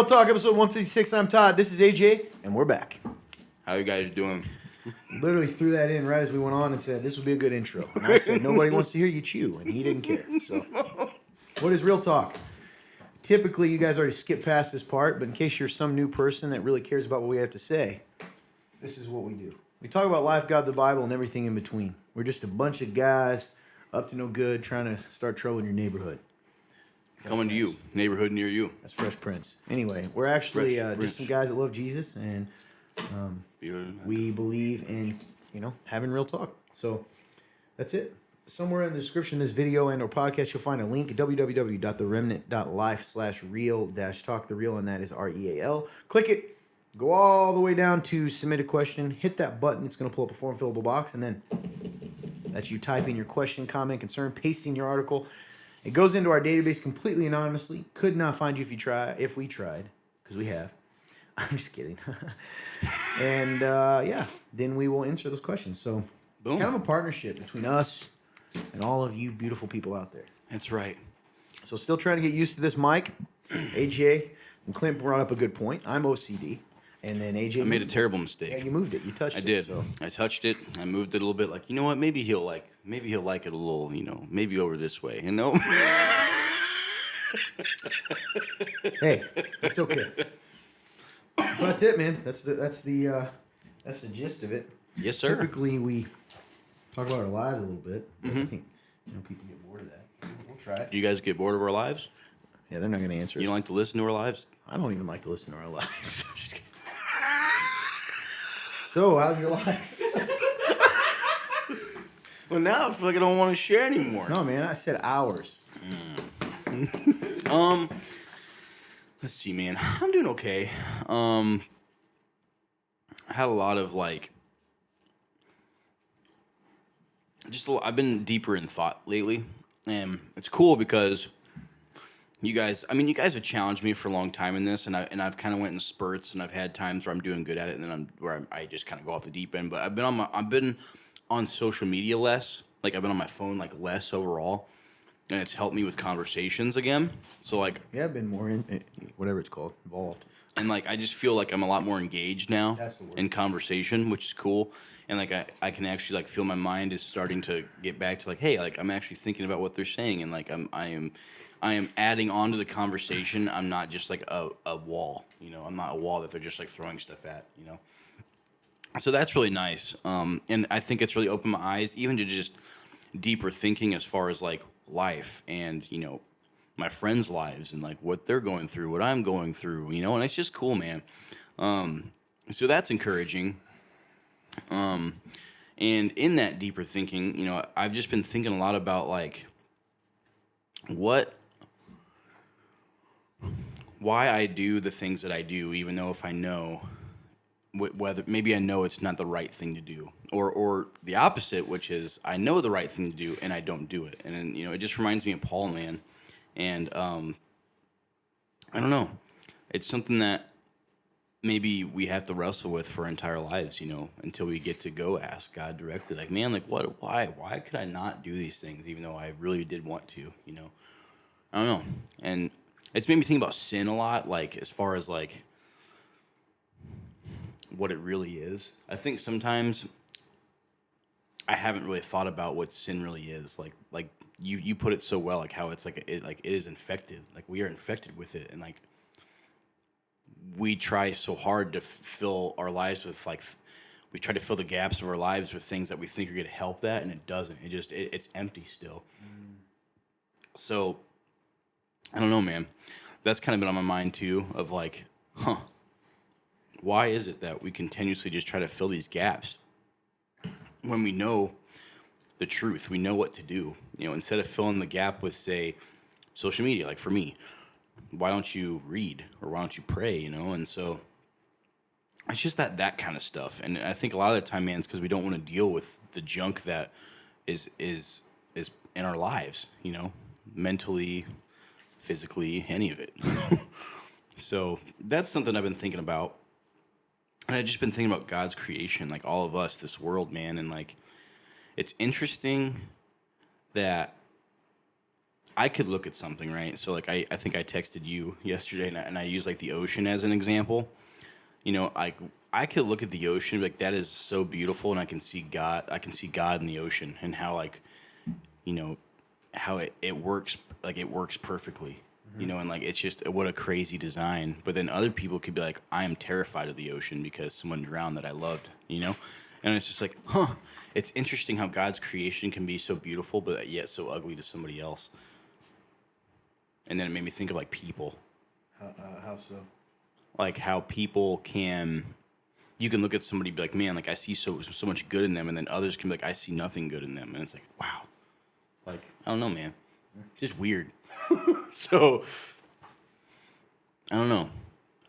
Real Talk, episode 156. I'm Todd. This is AJ, and we're back. How you guys doing? Literally threw that in right as we went on and said, this would be a good intro. And I said, nobody wants to hear you chew, and he didn't care. So, what is Real Talk? Typically, you guys already skipped past this part, but in case you're some new person that really cares about what we have to say, this is what we do. We talk about life, God, the Bible, and everything in between. We're just a bunch of guys up to no good trying to start trouble in your neighborhood. Coming to you, neighborhood near you. That's Fresh Prince. Anyway, we're actually just some guys that love Jesus, and we believe in, having real talk. So that's it. Somewhere in the description of this video and or podcast, you'll find a link, www.theremnant.life/real-talk. The real, and that is REAL. Click it. Go all the way down to submit a question. Hit that button. It's going to pull up a form fillable box, and then that's you typing your question, comment, concern, pasting your article. It goes into our database completely anonymously. Could not find you if we tried, because we have. I'm just kidding. And then we will answer those questions. So, Boom. Kind of a partnership between us and all of you beautiful people out there. That's right. So, still trying to get used to this mic. AJ and Clint brought up a good point. I'm OCD. And then AJ... I made a terrible mistake. Yeah, you moved it. You touched it. I did. So. I touched it. I moved it a little bit. Like, you know what? Maybe he'll like it a little, maybe over this way, Hey, it's okay. So that's it, man. That's the gist of it. Yes, sir. Typically, we talk about our lives a little bit. Mm-hmm. I think people get bored of that. We'll try it. Do you guys get bored of our lives? Yeah, they're not going to answer. You don't like to listen to our lives? I don't even like to listen to our lives. I'm just kidding. So, how's your life? Well, now I feel like I don't want to share anymore. No, man. I said hours. Let's see, man. I'm doing okay. I had a lot of I've been deeper in thought lately, and it's cool because you guys have challenged me for a long time in this, and I've kind of went in spurts, and I've had times where I'm doing good at it, and then I just kind of go off the deep end. But I've been on social media less. Like, I've been on my phone less overall, and it's helped me with conversations again. So I've been more in whatever it's called, involved. And I just feel like I'm a lot more engaged now in conversation, which is cool. And I can actually feel my mind is starting to get back to hey, I'm actually thinking about what they're saying, and I am adding on to the conversation. I'm not just a wall, I'm not a wall that they're just throwing stuff at, So that's really nice. And I think it's really opened my eyes even to just deeper thinking as far as life and, my friends' lives and what they're going through, what I'm going through, and it's just cool, man. So that's encouraging. And in that deeper thinking, I've just been thinking a lot about why I do the things that I do, even though if I know whether maybe I know it's not the right thing to do, or the opposite, which is I know the right thing to do and I don't do it. And then, it just reminds me of Paul, man. And I don't know. It's something that maybe we have to wrestle with for our entire lives, until we get to go ask God directly. Why could I not do these things even though I really did want to, I don't know. And it's made me think about sin a lot, as far as what it really is. I think sometimes I haven't really thought about what sin really is. You put it so well, how it's it is infected. We are infected with it, and we try so hard to fill our lives with we try to fill the gaps of our lives with things that we think are going to help that, and it doesn't. It's empty still. So I don't know, man. That's kind of been on my mind too, of why is it that we continuously just try to fill these gaps when we know the truth, we know what to do, instead of filling the gap with, say, social media, for me, why don't you read or why don't you pray, and so it's just that kind of stuff. And I think a lot of the time, man, it's because we don't want to deal with the junk that is in our lives, mentally, physically, any of it. So that's something I've been thinking about. And I've just been thinking about God's creation, all of us, this world, man. And it's interesting that I could look at something, right? So like I think I texted you yesterday, and I use like the ocean as an example. I could look at the ocean like that is so beautiful, and I can see God. I can see God in the ocean, and how like you know how it works, like it works perfectly. And like it's just what a crazy design. But then other people could be like, I am terrified of the ocean because someone drowned that I loved. And it's just like, huh. It's interesting how God's creation can be so beautiful, but yet so ugly to somebody else. And then it made me think of like people, How so? like how people can. You can look at somebody and be like, man, like I see so much good in them, and then others can be like, I see nothing good in them, and it's like, wow, like I don't know, man, it's just weird. So I don't know.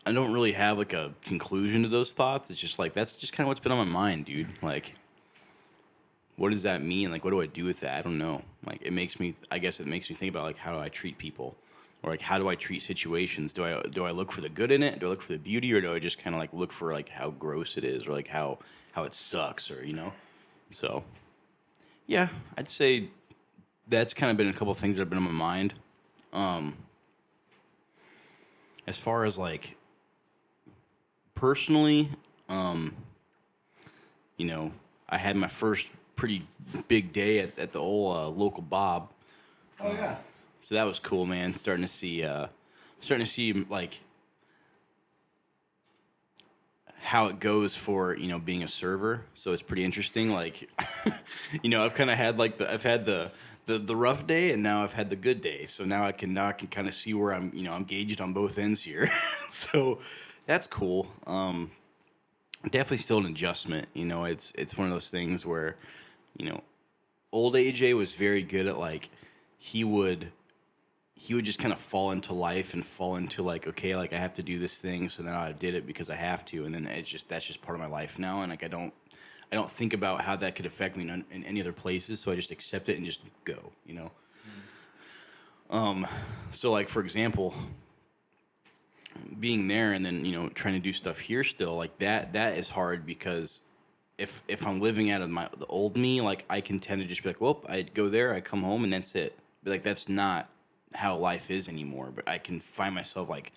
I don't really have like a conclusion to those thoughts. It's just like that's just kind of what's been on my mind, dude. Like, what does that mean? Like, what do I do with that? I don't know. Like, I guess it makes me think about like how do I treat people, or like how do I treat situations? Do I look for the good in it? Do I look for the beauty, or do I just kind of like look for like how gross it is, or like how it sucks, or. So, yeah, I'd say that's kind of been a couple of things that have been on my mind. As far as like personally, um, I had my first pretty big day at the old local Bob. Oh yeah. So that was cool, man. Starting to see like how it goes for being a server. So it's pretty interesting. Like, I've kind of had like I've had the rough day, and now I've had the good day. So now I can kind of see where I'm gauged on both ends here. So that's cool. Definitely still an adjustment. It's one of those things where, old AJ was very good at like he would just kind of fall into life and fall into like, okay, like I have to do this thing, so now I did it because I have to, and then that's just part of my life now, and like I don't think about how that could affect me in any other places, so I just accept it and just go. So like for example, being there and then trying to do stuff here still, like that is hard because if I'm living out of the old me, like I can tend to just be like, well, I go there, I come home, and that's it. But like that's not how life is anymore. But I can find myself like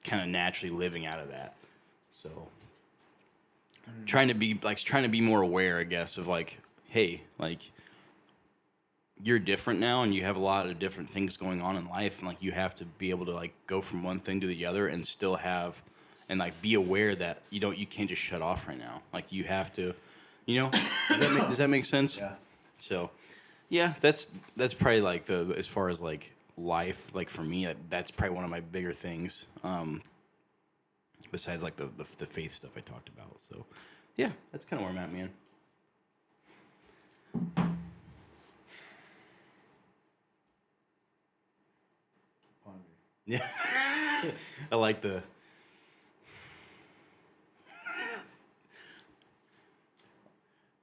kind of naturally living out of that. So trying to be more aware, I guess, of like, hey, like you're different now, and you have a lot of different things going on in life, and like you have to be able to like go from one thing to the other and still have and like be aware that you can't just shut off right now. Like you have to, does that make sense? Yeah. So yeah, that's probably like as far as like life, like for me, that's probably one of my bigger things. Besides like the faith stuff I talked about. So yeah, that's kind of where I'm at, man. Yeah. I like the.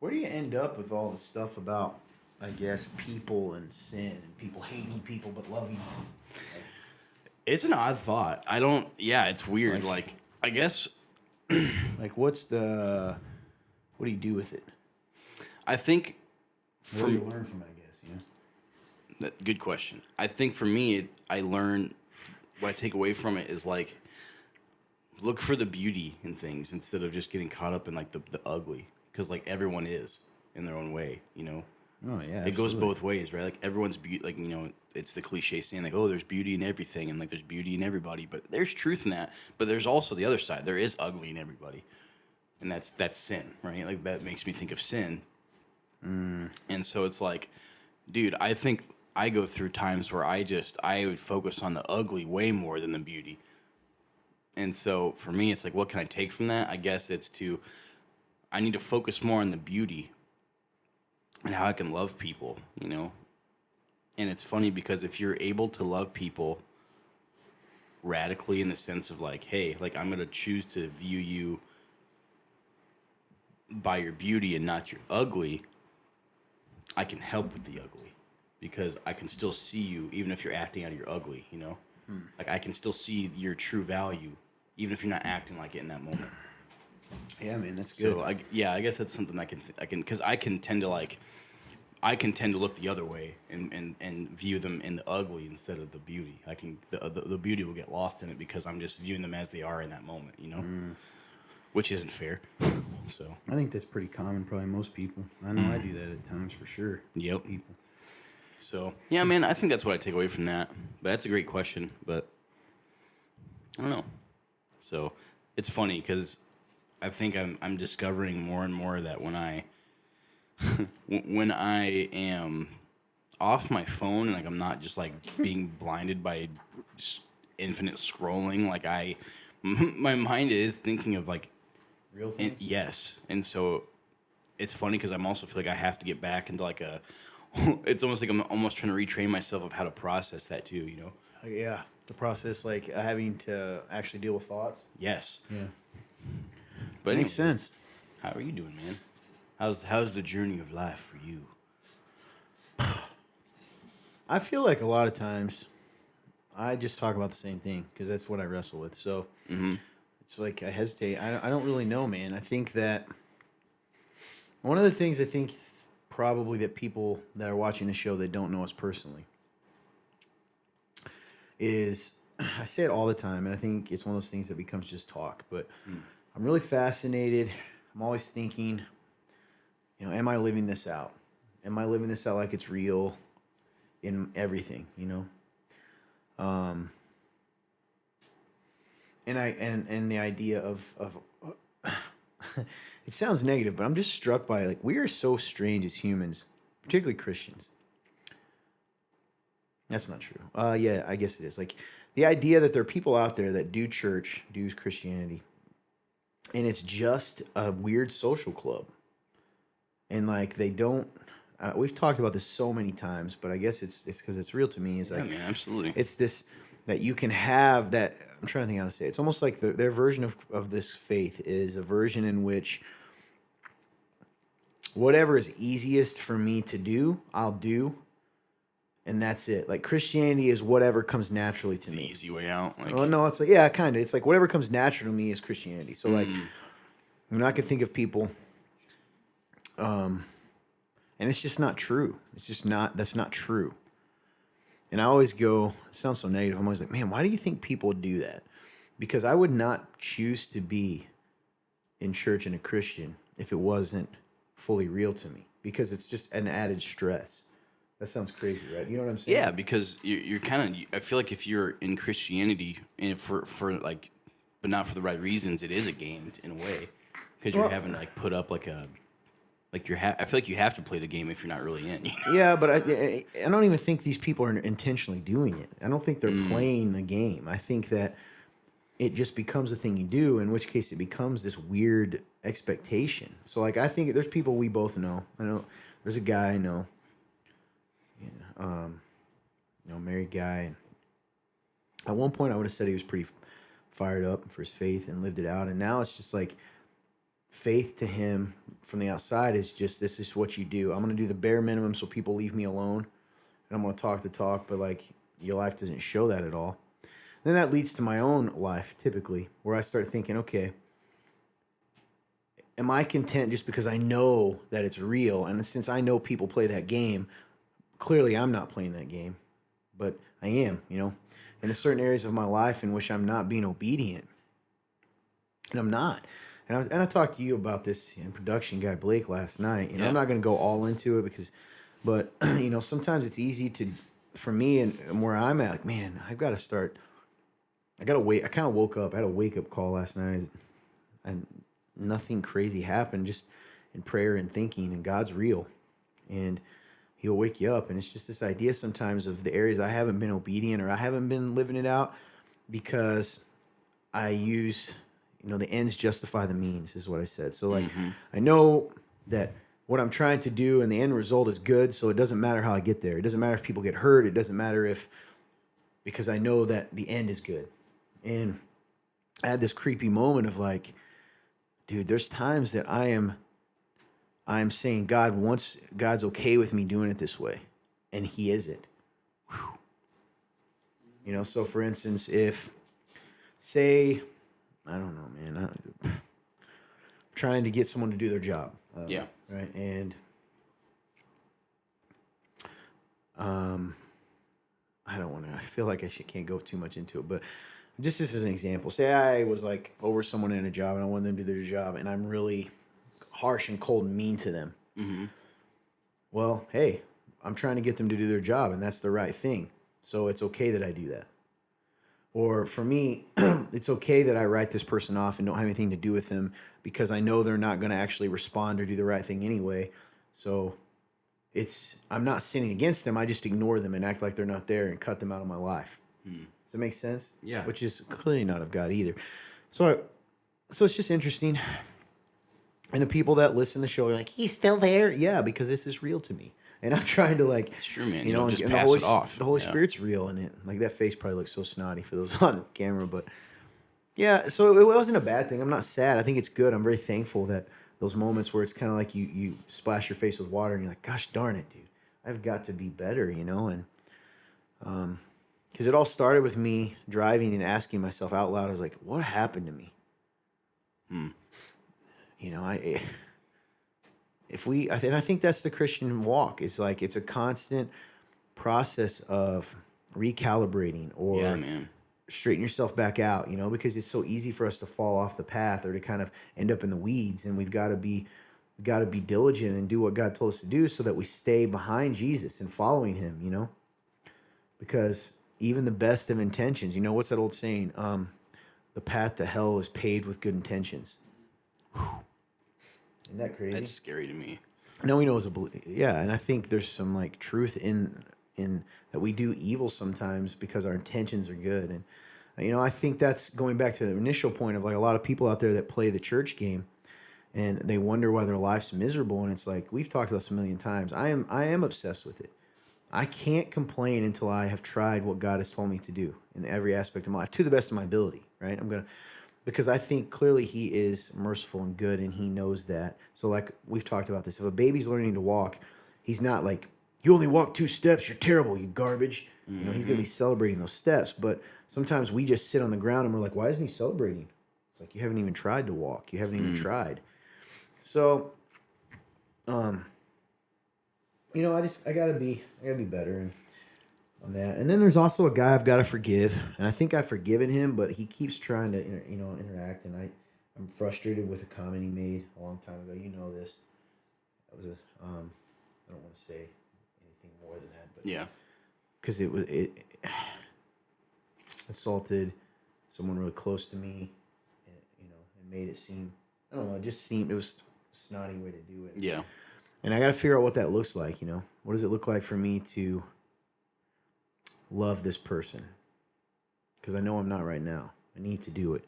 Where do you end up with all the stuff about, I guess, people and sin and people hating people but loving them? Like, it's an odd thought. It's weird. Like I guess. Like, what do you do with it? I think. What do you learn from it, I guess, Good question. I think for me, I learn. What I take away from it is like, look for the beauty in things instead of just getting caught up in like the ugly, because like everyone is in their own way, Oh yeah, absolutely. It goes both ways, right? Like everyone's like it's the cliche saying like, oh, there's beauty in everything, and like there's beauty in everybody, but there's truth in that. But there's also the other side. There is ugly in everybody, and that's sin, right? Like that makes me think of sin, and so it's like, dude, I think I go through times where I would focus on the ugly way more than the beauty. And so for me, it's like, what can I take from that? I guess I need to focus more on the beauty and how I can love people, And it's funny because if you're able to love people radically in the sense of like, hey, like I'm going to choose to view you by your beauty and not your ugly, I can help with the ugly. Because I can still see you, even if you're acting out of your ugly, Like I can still see your true value, even if you're not acting like it in that moment. Yeah, man, that's good. So I guess that's something I can, because I can tend to like, I can tend to look the other way and view them in the ugly instead of the beauty. The beauty will get lost in it because I'm just viewing them as they are in that moment, which isn't fair. So I think that's pretty common, probably most people. I know I do that at times for sure. Yep. People. So yeah, man, I think that's what I take away from that. But that's a great question, but I don't know. So it's funny because I think I'm discovering more and more that when I when I am off my phone and like I'm not just like being blinded by just infinite scrolling, like my mind is thinking of like Real things? yes, and so it's funny because I'm also feel like I have to get back into like a. It's almost like I'm almost trying to retrain myself of how to process that too, Yeah, the process, like having to actually deal with thoughts. Yes. Yeah. But Makes sense. How are you doing, man? How's the journey of life for you? I feel like a lot of times I just talk about the same thing because that's what I wrestle with. So it's like I hesitate. I don't really know, man. I think that one of the things I think probably that people that are watching the show that don't know us personally is I say it all the time, and I think it's one of those things that becomes just talk. But I'm really fascinated. I'm always thinking, am I living this out? Am I living this out like it's real in everything, And the idea of it sounds negative, but I'm just struck by like we are so strange as humans, particularly Christians. That's not true. Yeah, I guess it is. Like the idea that there are people out there that do church, do Christianity, and it's just a weird social club. And like they don't. We've talked about this so many times, but I guess it's because it's real to me. Is like, man, absolutely. It's this that you can have that. I'm trying to think how to say it. It's almost like their version of this faith is a version in which whatever is easiest for me to do, I'll do, and that's it. Like Christianity is whatever comes naturally to me. Easy way out. Like, well, no, it's like kind of. It's like whatever comes natural to me is Christianity. So like, I can think of people. And it's just not true. It's just not, that's not true. And I always go, it sounds so negative. I'm always like, man, why do you think people do that? Because I would not choose to be in church and a Christian if it wasn't fully real to me. Because it's just an added stress. That sounds crazy, right? You know what I'm saying? Yeah, because you're kind of, I feel like if you're in Christianity and for like, but not for the right reasons, it is a game in a way. Because you're having to like put up like a, like I feel like you have to play the game if you're not really in. Yeah, but I don't even think these people are intentionally doing it. I don't think they're playing the game. I think that it just becomes a thing you do, in which case it becomes this weird expectation. So, like, I think there's people we both know. I know there's a guy I know, married guy. And at one point, I would have said he was pretty fired up for his faith and lived it out. And now it's just like, faith to him from the outside is just, this is what you do. I'm going to do the bare minimum so people leave me alone. And I'm going to talk the talk, but like your life doesn't show that at all. Then that leads to my own life typically, where I start thinking, okay, am I content just because I know that it's real? And since I know people play that game, clearly I'm not playing that game, but I am, in the certain areas of my life in which I'm not being obedient. And I'm not. And I talked to you about this in production guy Blake last night. I'm not going to go all into it but sometimes it's easy for me and where I'm at, like, man, I've got to start. I got to wait. I kind of woke up. I had a wake up call last night, and nothing crazy happened. Just in prayer and thinking, and God's real, and He'll wake you up. And it's just this idea sometimes of the areas I haven't been obedient or I haven't been living it out because I use. The ends justify the means is what I said. So like, I know that what I'm trying to do and the end result is good. So it doesn't matter how I get there. It doesn't matter if people get hurt. It doesn't matter because I know that the end is good. And I had this creepy moment of like, dude, there's times that I'm saying God's okay with me doing it this way. And He isn't. Whew. So for instance, if say, I don't know, man. I'm trying to get someone to do their job. Yeah. Right. And I don't want to. I feel like can't go too much into it, but just this as an example. Say I was like over someone in a job, and I want them to do their job, and I'm really harsh and cold and mean to them. Mm-hmm. Well, hey, I'm trying to get them to do their job, and that's the right thing. So it's okay that I do that. Or for me, it's okay that I write this person off and don't have anything to do with them because I know they're not going to actually respond or do the right thing anyway. So I'm not sinning against them. I just ignore them and act like they're not there and cut them out of my life. Does that make sense? Yeah. Which is clearly not of God either. So it's just interesting. And the people that listen to the show are like, he's still there. Yeah, because this is real to me. And I'm trying to like, it's true, man. You know, just and pass it off. The Holy Spirit's real in it. Like that face probably looks so snotty for those on camera, but yeah. So it wasn't a bad thing. I'm not sad. I think it's good. I'm very thankful that those moments where it's kind of like you splash your face with water and you're like, gosh darn it, dude, I've got to be better, you know. And because it all started with me driving and asking myself out loud, I was like, what happened to me? You know, I think that's the Christian walk. It's like it's a constant process of recalibrating or straighten yourself back out, you know, because it's so easy for us to fall off the path or to kind of end up in the weeds, and we've got to be diligent and do what God told us to do so that we stay behind Jesus and following him, you know, because even the best of intentions, you know, what's that old saying? The path to hell is paved with good intentions. Whew. Isn't that crazy? That's scary to me. No, we know it's and I think there's some like truth in that we do evil sometimes because our intentions are good. And you know, I think that's going back to the initial point of like a lot of people out there that play the church game and they wonder why their life's miserable. And it's like, we've talked about this a million times. I am obsessed with it. I can't complain until I have tried what God has told me to do in every aspect of my life to the best of my ability, right? Because I think clearly he is merciful and good, and he knows that. So like we've talked about this, if a baby's learning to walk, he's not like, you only walk 2 steps, you're terrible, you garbage. You know, he's going to be celebrating those steps. But sometimes we just sit on the ground and we're like, why isn't he celebrating? It's like, you haven't even tried to walk. You haven't even tried. So, you know, I gotta be better on that. And then there's also a guy I've got to forgive, and I think I've forgiven him, but he keeps trying to, interact, and I'm frustrated with a comment he made a long time ago. You know this. That was I don't want to say anything more than that, but yeah, because it assaulted someone really close to me, and and made it seem, I don't know, it was a snotty way to do it. Yeah. And I got to figure out what that looks like, you know. What does it look like for me to love this person? Because I know I'm not right now. I need to do it.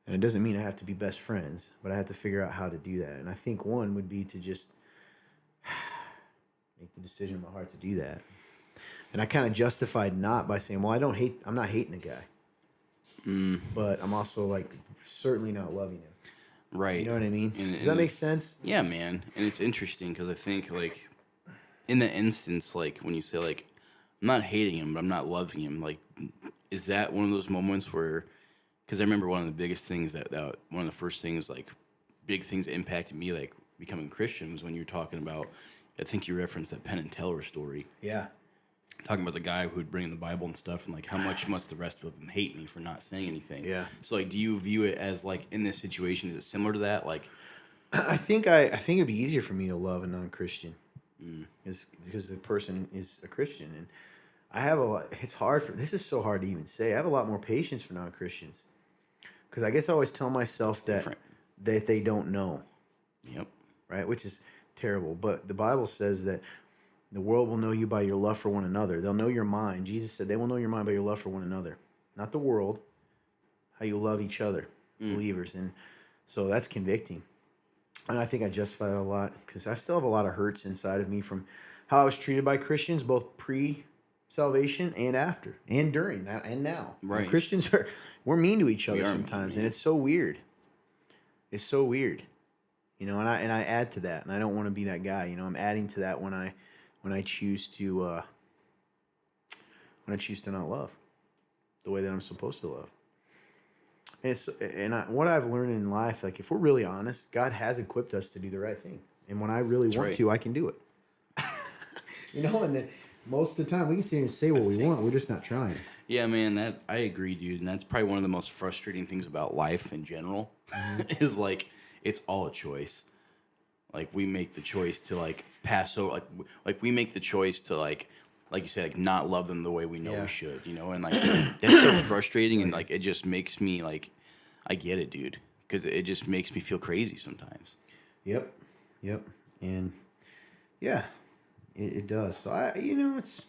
And it doesn't mean I have to be best friends, but I have to figure out how to do that. And I think one would be to just make the decision in my heart to do that. And I kind of justified not by saying, well, I'm not hating the guy. But I'm also like certainly not loving him. Right. You know what I mean? Does that make sense? Yeah, man. And it's interesting because I think, like, in the instance, like, when you say, like, I'm not hating him, but I'm not loving him, like, is that one of those moments where, because I remember one of the biggest things that one of the first things, like, big things that impacted me, like, becoming Christian was when you were talking about, I think you referenced that Penn and Teller story. Yeah. Talking about the guy who'd bring in the Bible and stuff, and like how much must the rest of them hate me for not saying anything? Yeah. So like, do you view it as like in this situation? Is it similar to that? Like, I think it'd be easier for me to love a non-Christian, because the person is a Christian, and I have a lot. It's hard this is so hard to even say. I have a lot more patience for non-Christians, because I guess I always tell myself that they don't know. Yep. Right, which is terrible. But the Bible says that the world will know you by your love for one another. They'll know your mind. Jesus said they will know your mind by your love for one another. Not the world, how you love each other, believers. And so that's convicting. And I think I justify that a lot because I still have a lot of hurts inside of me from how I was treated by Christians, both pre-salvation and after, and during, and now. Right. And Christians we're mean to each other sometimes, and it's so weird. It's so weird. You know, and I add to that, and I don't want to be that guy. You know, I'm adding to that when I choose to not love the way that I'm supposed to love. And what I've learned in life, like if we're really honest, God has equipped us to do the right thing. And when I really want to, I can do it. You know, and then Most of the time, we can sit here and say what we want. We're just not trying. Yeah, man, that I agree, dude. And that's probably one of the most frustrating things about life in general is like it's all a choice. Like we make the choice to like pass over, like we make the choice to like you said, like not love them the way we know we should, you know, and like that's so frustrating, and like it just makes me like, I get it, dude, because it just makes me feel crazy sometimes. Yep, and yeah, it does. So it's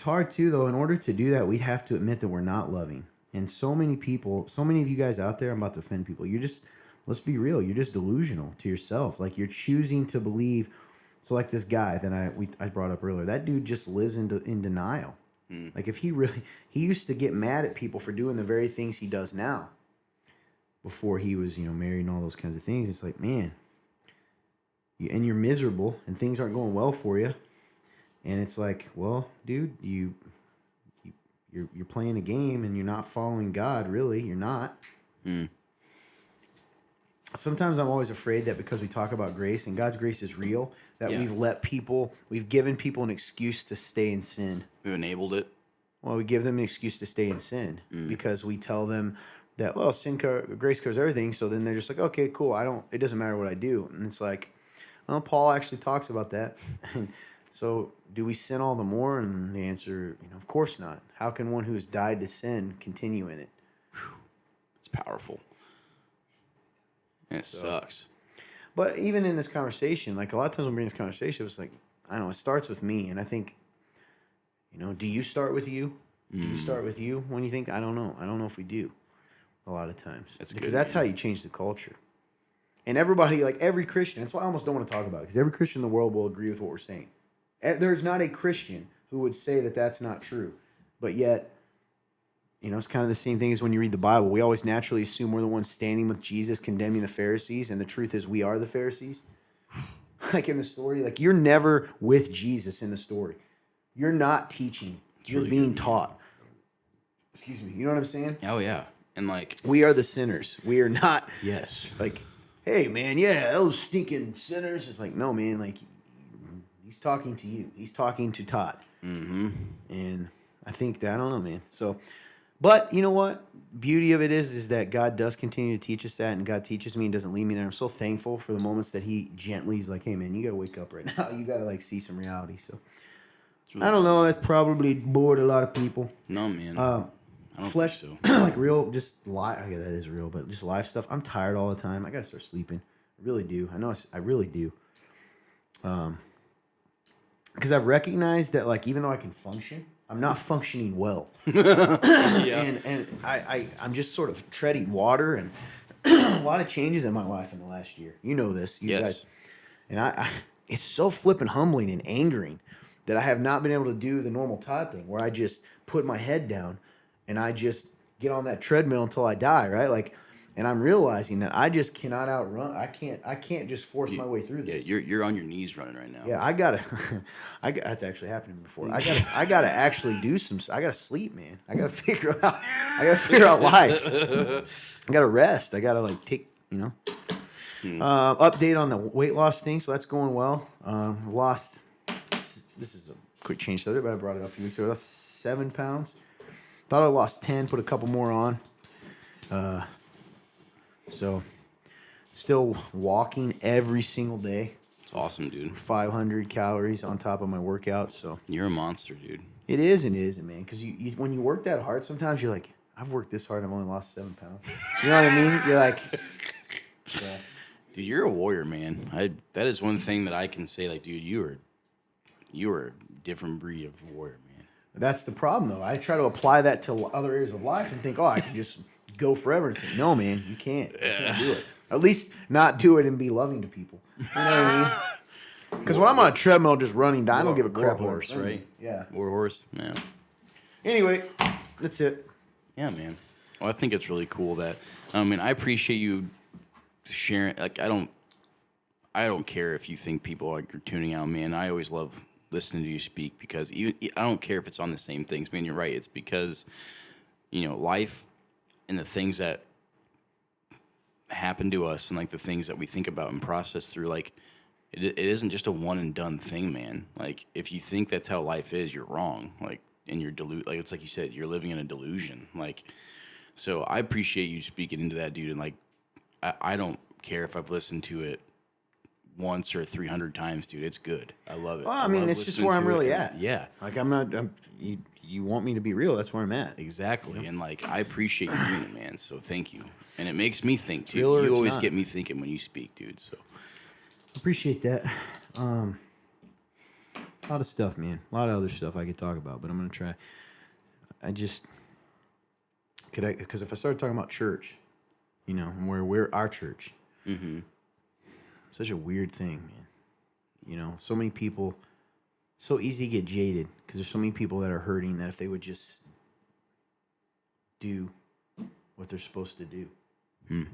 hard too, though. In order to do that, we'd have to admit that we're not loving, and so many people, so many of you guys out there, I'm about to offend people. Let's be real. You're just delusional to yourself. Like you're choosing to believe. So like this guy that I brought up earlier, that dude just lives in denial. Like if he used to get mad at people for doing the very things he does now. Before he was, married and all those kinds of things, it's like, man, and you're miserable and things aren't going well for you, and it's like, well, dude, you're playing a game and you're not following God. Really, you're not. Sometimes I'm always afraid that because we talk about grace and God's grace is real, that we've given people an excuse to stay in sin. We've enabled it. Well, we give them an excuse to stay in sin because we tell them that, well, grace covers everything. So then they're just like, okay, cool. It doesn't matter what I do. And it's like, well, Paul actually talks about that. And so do we sin all the more? And the answer, of course not. How can one who has died to sin continue in it? It's powerful. And it sucks. But even in this conversation, like a lot of times when we're in this conversation, it's like, I don't know, it starts with me. And I think, do you start with you? Do you start with you when you think? I don't know. I don't know if we do a lot of times. Because that's how you change the culture. And everybody, like every Christian, that's why I almost don't want to talk about it. Because every Christian in the world will agree with what we're saying. There's not a Christian who would say that that's not true. But yet, it's kind of the same thing as when you read the Bible. We always naturally assume we're the ones standing with Jesus, condemning the Pharisees, and the truth is we are the Pharisees. Like in the story, like you're never with Jesus in the story. You're not teaching. You're really being taught. Excuse me. You know what I'm saying? Oh, yeah. And like... we are the sinners. We are not... yes. Like, hey, man, yeah, those stinking sinners. It's like, no, man, like, he's talking to you. He's talking to Todd. Mm-hmm. And I think that, I don't know, man. So... but you know what? Beauty of it is that God does continue to teach us that, and God teaches me and doesn't leave me there. I'm so thankful for the moments that He gently is like, "Hey, man, you gotta wake up right now. You gotta like see some reality." So really I don't know. That's probably bored a lot of people. No, man. I don't flesh, think so. like real, just live. Yeah, that is real, but just live stuff. I'm tired all the time. I gotta start sleeping. I really do. I know. I really do. Because I've recognized that, like, even though I can function, I'm not functioning well. And I'm just sort of treading water, and a lot of changes in my life in the last year. You know this, you guys. And I it's so flippin' humbling and angering that I have not been able to do the normal Todd thing where I just put my head down and I just get on that treadmill until I die, right? Like, and I'm realizing that I just cannot outrun. I can't just force my way through this. Yeah, you're on your knees running right now. Yeah, that's actually happened before. I gotta actually do some. I gotta sleep, man. I gotta figure out life. I gotta rest. I gotta like take, update on the weight loss thing. So that's going well. Lost. This is a quick change subject, but I brought it up a few weeks ago. That's 7 pounds. Thought I lost 10. Put a couple more on. So, still walking every single day. It's awesome, dude. 500 calories on top of my workout. So you're a monster, dude. It is and isn't, man. Because you when you work that hard, sometimes you're like, I've worked this hard, I've only lost 7 pounds. You know what I mean? You're like, yeah. Dude, you're a warrior, man. That is one thing that I can say. Like, dude, you are a different breed of warrior, man. That's the problem, though. I try to apply that to other areas of life and think, I can just go forever. And say, no, man, you can't. You can't do it. At least not do it and be loving to people. You know what I mean? Because when I'm on a treadmill just running down, I don't give a crap. Horse, right? Yeah. War horse. Yeah. Anyway, that's it. Yeah, man. Well, I think it's really cool that. I appreciate you sharing. Like, I don't care if you think people are tuning out, man. I always love listening to you speak because I don't care if it's on the same things, man. You're right. It's because life and the things that happen to us and like the things that we think about and process through, like it isn't just a one and done thing, man. Like if you think that's how life is, you're wrong. Like and you're like it's like you said, you're living in a delusion. Like so I appreciate you speaking into that, dude. And like I don't care if I've listened to it once or 300 times, dude. It's good. I love it. Well, I mean, it's just where I'm really at. Yeah. Like you want me to be real, that's where I'm at. Exactly. You know? And like I appreciate you doing it, man. So thank you. And it makes me think too. Real or you always not. get me thinking when you speak, dude. So appreciate that. A lot of stuff, man. A lot of other stuff I could talk about, but I'm gonna try. Because if I started talking about church, you know, where we're our church, such a weird thing, man. You know, so many people, so easy to get jaded because there's so many people that are hurting that if they would just do what they're supposed to do,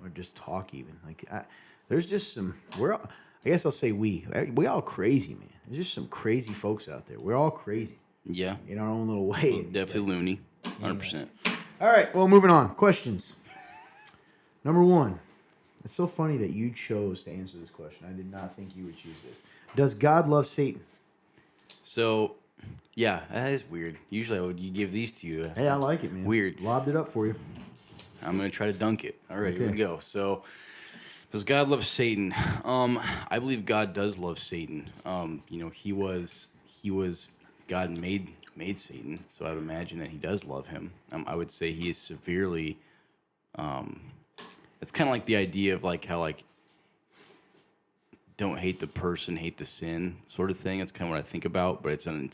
or just talk even like there's just some I guess I'll say we all crazy, man. There's just some crazy folks out there. We're all crazy. Yeah. In our own little way. Definitely loony. 100%. All right. Well, moving on. Questions. Number 1. It's so funny that you chose to answer this question. I did not think you would choose this. Does God love Satan? So, yeah, that is weird. Usually I would give these to you. Hey, I like it, man. Weird. Lobbed it up for you. I'm going to try to dunk it. All right, Here we go. So, does God love Satan? I believe God does love Satan. You know, he was God made Satan, so I would imagine that he does love him. I would say he is severely. It's kind of like the idea of like how like don't hate the person, hate the sin sort of thing. That's kind of what I think about, but it's a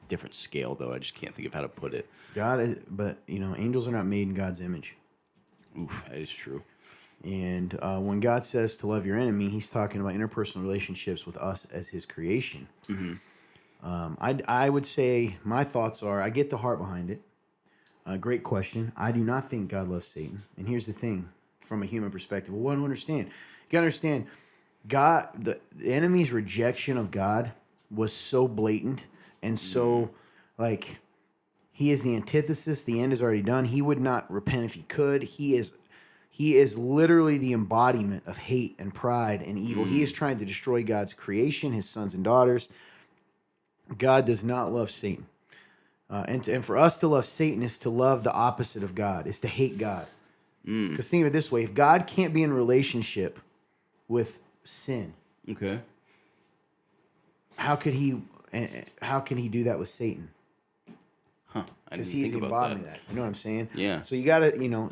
different scale though. I just can't think of how to put it. But you know, angels are not made in God's image. Oof, that is true. And when God says to love your enemy, he's talking about interpersonal relationships with us as his creation. I would say my thoughts are, I get the heart behind it. Great question. I do not think God loves Satan. And here's the thing, from a human perspective. Well, I don't understand. You got to understand, God, the enemy's rejection of God was so blatant and so, like, he is the antithesis. The end is already done. He would not repent if he could. He is literally the embodiment of hate and pride and evil. He is trying to destroy God's creation, his sons and daughters. God does not love Satan. And for us to love Satan is to love the opposite of God, is to hate God. Because think of it this way, if God can't be in relationship with sin, okay, how could he do that with Satan? Because he's the embodiment of that. You know what I'm saying? Yeah. So you gotta, you know,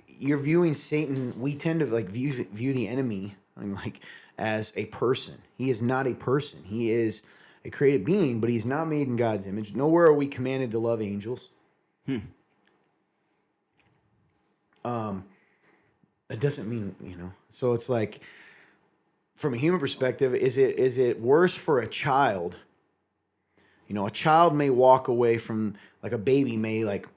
you're viewing Satan. We tend to like view the enemy like as a person. He is not a person. He is a created being, but he's not made in God's image. Nowhere are we commanded to love angels. That doesn't mean, you know. So it's like, from a human perspective, is it worse for a child? You know, a child may walk away from, like a baby may like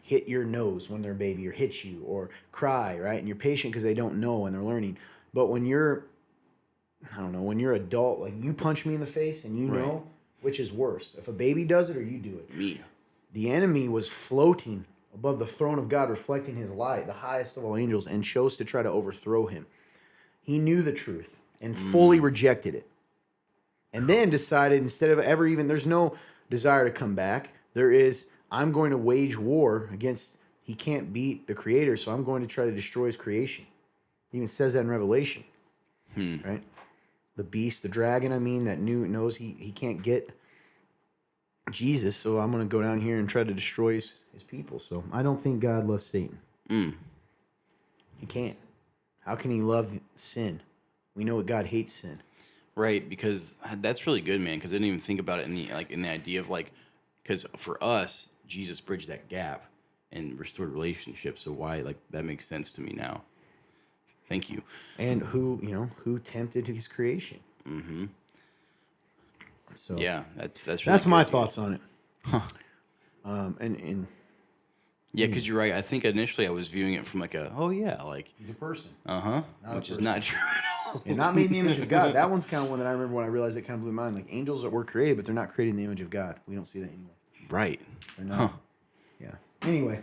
hit your nose when they're a baby, or hit you, or cry, right? And you're patient because they don't know and they're learning. But when you're adult, like you punch me in the face and you know, which is worse, if a baby does it or you do it? Me. The enemy was floating above the throne of God, reflecting his light, the highest of all angels, and chose to try to overthrow him. He knew the truth and fully rejected it. And then decided, instead of ever even, there's no desire to come back. There is, I'm going to wage war against, he can't beat the creator, so I'm going to try to destroy his creation. He even says that in Revelation. Right? The beast, the dragon, that knows he can't get Jesus, so I'm going to go down here and try to destroy his people. So I don't think God loves Satan. He can't. How can he love sin? We know that God hates sin. Right, because that's really good, man. Because I didn't even think about it in the idea of like, because for us, Jesus bridged that gap and restored relationships. So why, like, that makes sense to me now. Thank you. And who tempted his creation? So yeah, that's really that's my good, thoughts on it. Huh. And yeah, because you're right. I think initially I was viewing it from like he's a person. Which is not true at all. And not made in the image of God. That one's kind of one that I remember when I realized it kind of blew my mind. Like, angels that were created, but they're not created in the image of God. We don't see that anymore. Right. They're not. Yeah. Anyway.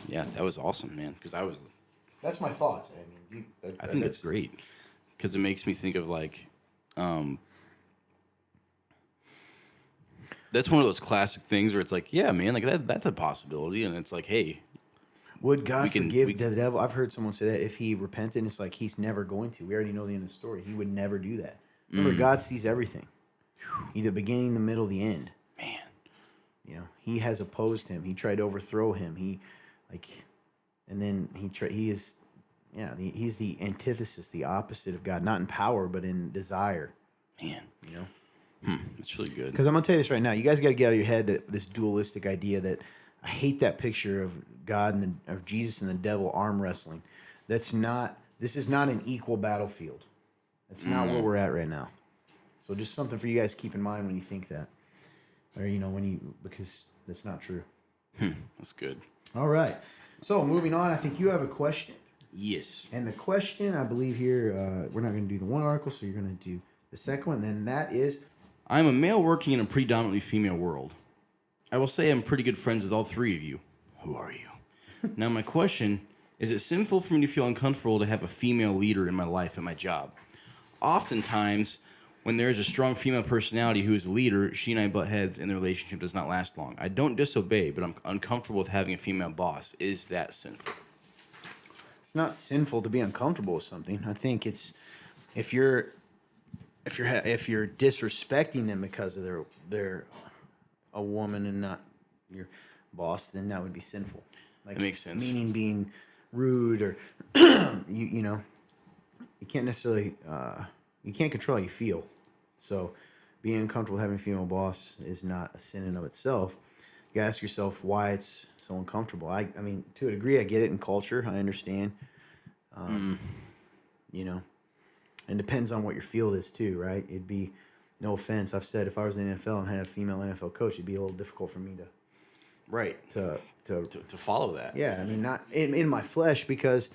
Yeah, that was awesome, man. Because that's my thoughts. I think that's great. Because it makes me think of like, That's one of those classic things where it's like, yeah, man, like that's a possibility, and it's like, hey, would God forgive we the devil? I've heard someone say that if he repented, it's like he's never going to. We already know the end of the story. He would never do that. Remember, God sees everything. He the beginning, the middle, the end. Man, you know, he has opposed him. He tried to overthrow him. And then he's the antithesis, the opposite of God, not in power, but in desire. Man, you know. That's really good. Because I'm gonna tell you this right now. You guys got to get out of your head that this dualistic idea that I hate that picture of God and of Jesus and the devil arm wrestling. This is not an equal battlefield. That's not where we're at right now. So just something for you guys to keep in mind when you think that, or because that's not true. That's good. All right. So moving on, I think you have a question. Yes. And the question, I believe here, we're not going to do the one article, so you're going to do the second one. And then that is, I'm a male working in a predominantly female world. I will say I'm pretty good friends with all three of you. Who are you? Now, my question, is it sinful for me to feel uncomfortable to have a female leader in my life and my job? Oftentimes, when there is a strong female personality who is the leader, she and I butt heads and the relationship does not last long. I don't disobey, but I'm uncomfortable with having a female boss. Is that sinful? it's not sinful to be uncomfortable with something. I think it's if you're disrespecting them because of they're a woman and not your boss, then that would be sinful. Like, that makes sense. Meaning being rude or you can't necessarily you can't control how you feel. So being uncomfortable with having a female boss is not a sin in of itself. You gotta ask yourself why it's so uncomfortable. I mean, to a degree, I get it in culture. I understand. You know, and depends on what your field is too, right? It'd be, no offense, I've said if I was in the NFL and had a female NFL coach, it'd be a little difficult for me to follow that. Yeah, I mean, not in my flesh, because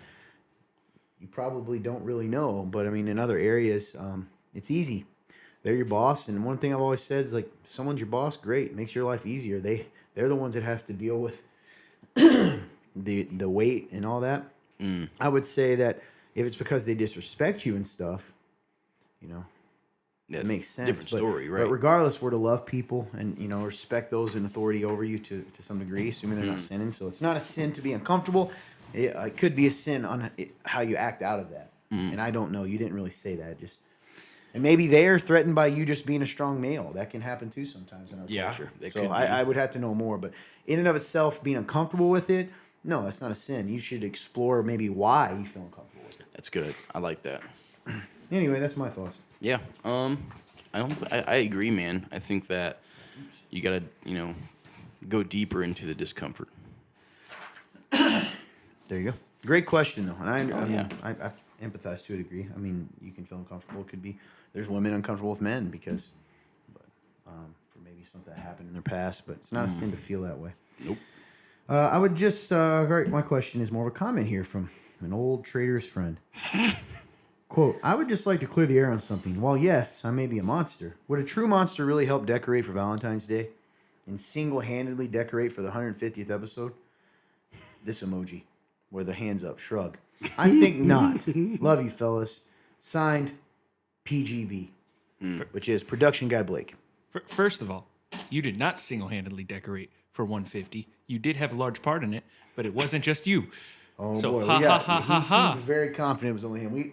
you probably don't really know. But I mean, in other areas, it's easy. They're your boss, and one thing I've always said is, like, if someone's your boss, great, it makes your life easier. They're the ones that have to deal with the weight and all that. I would say that if it's because they disrespect you and stuff, it makes sense. Different story, right? But regardless, we're to love people and, respect those in authority over you to some degree, assuming they're not sinning. So it's not a sin to be uncomfortable. It could be a sin on how you act out of that. And I don't know. You didn't really say that. And maybe they are threatened by you just being a strong male. That can happen too sometimes in our culture. So I would have to know more. But in and of itself, being uncomfortable with it, no, that's not a sin. You should explore maybe why you feel uncomfortable with it. That's good. I like that. Anyway, that's my thoughts. Yeah. I agree, man. I think that you gotta, go deeper into the discomfort. There you go. Great question, though. And I empathize to a degree. I mean, you can feel uncomfortable. It could be there's women uncomfortable with men for maybe something that happened in their past, but it's not a sin to feel that way. Nope. I would just, my question is more of a comment here from an old traitorous friend. Quote, I would just like to clear the air on something. While yes, I may be a monster, would a true monster really help decorate for Valentine's Day and single-handedly decorate for the 150th episode? This emoji, where the hands up, shrug. I think not. Love you, fellas. Signed, PGB, which is Production Guy Blake. First of all, you did not single-handedly decorate for 150. You did have a large part in it, but it wasn't just you. Oh, so, boy. He seemed very confident it was only him. We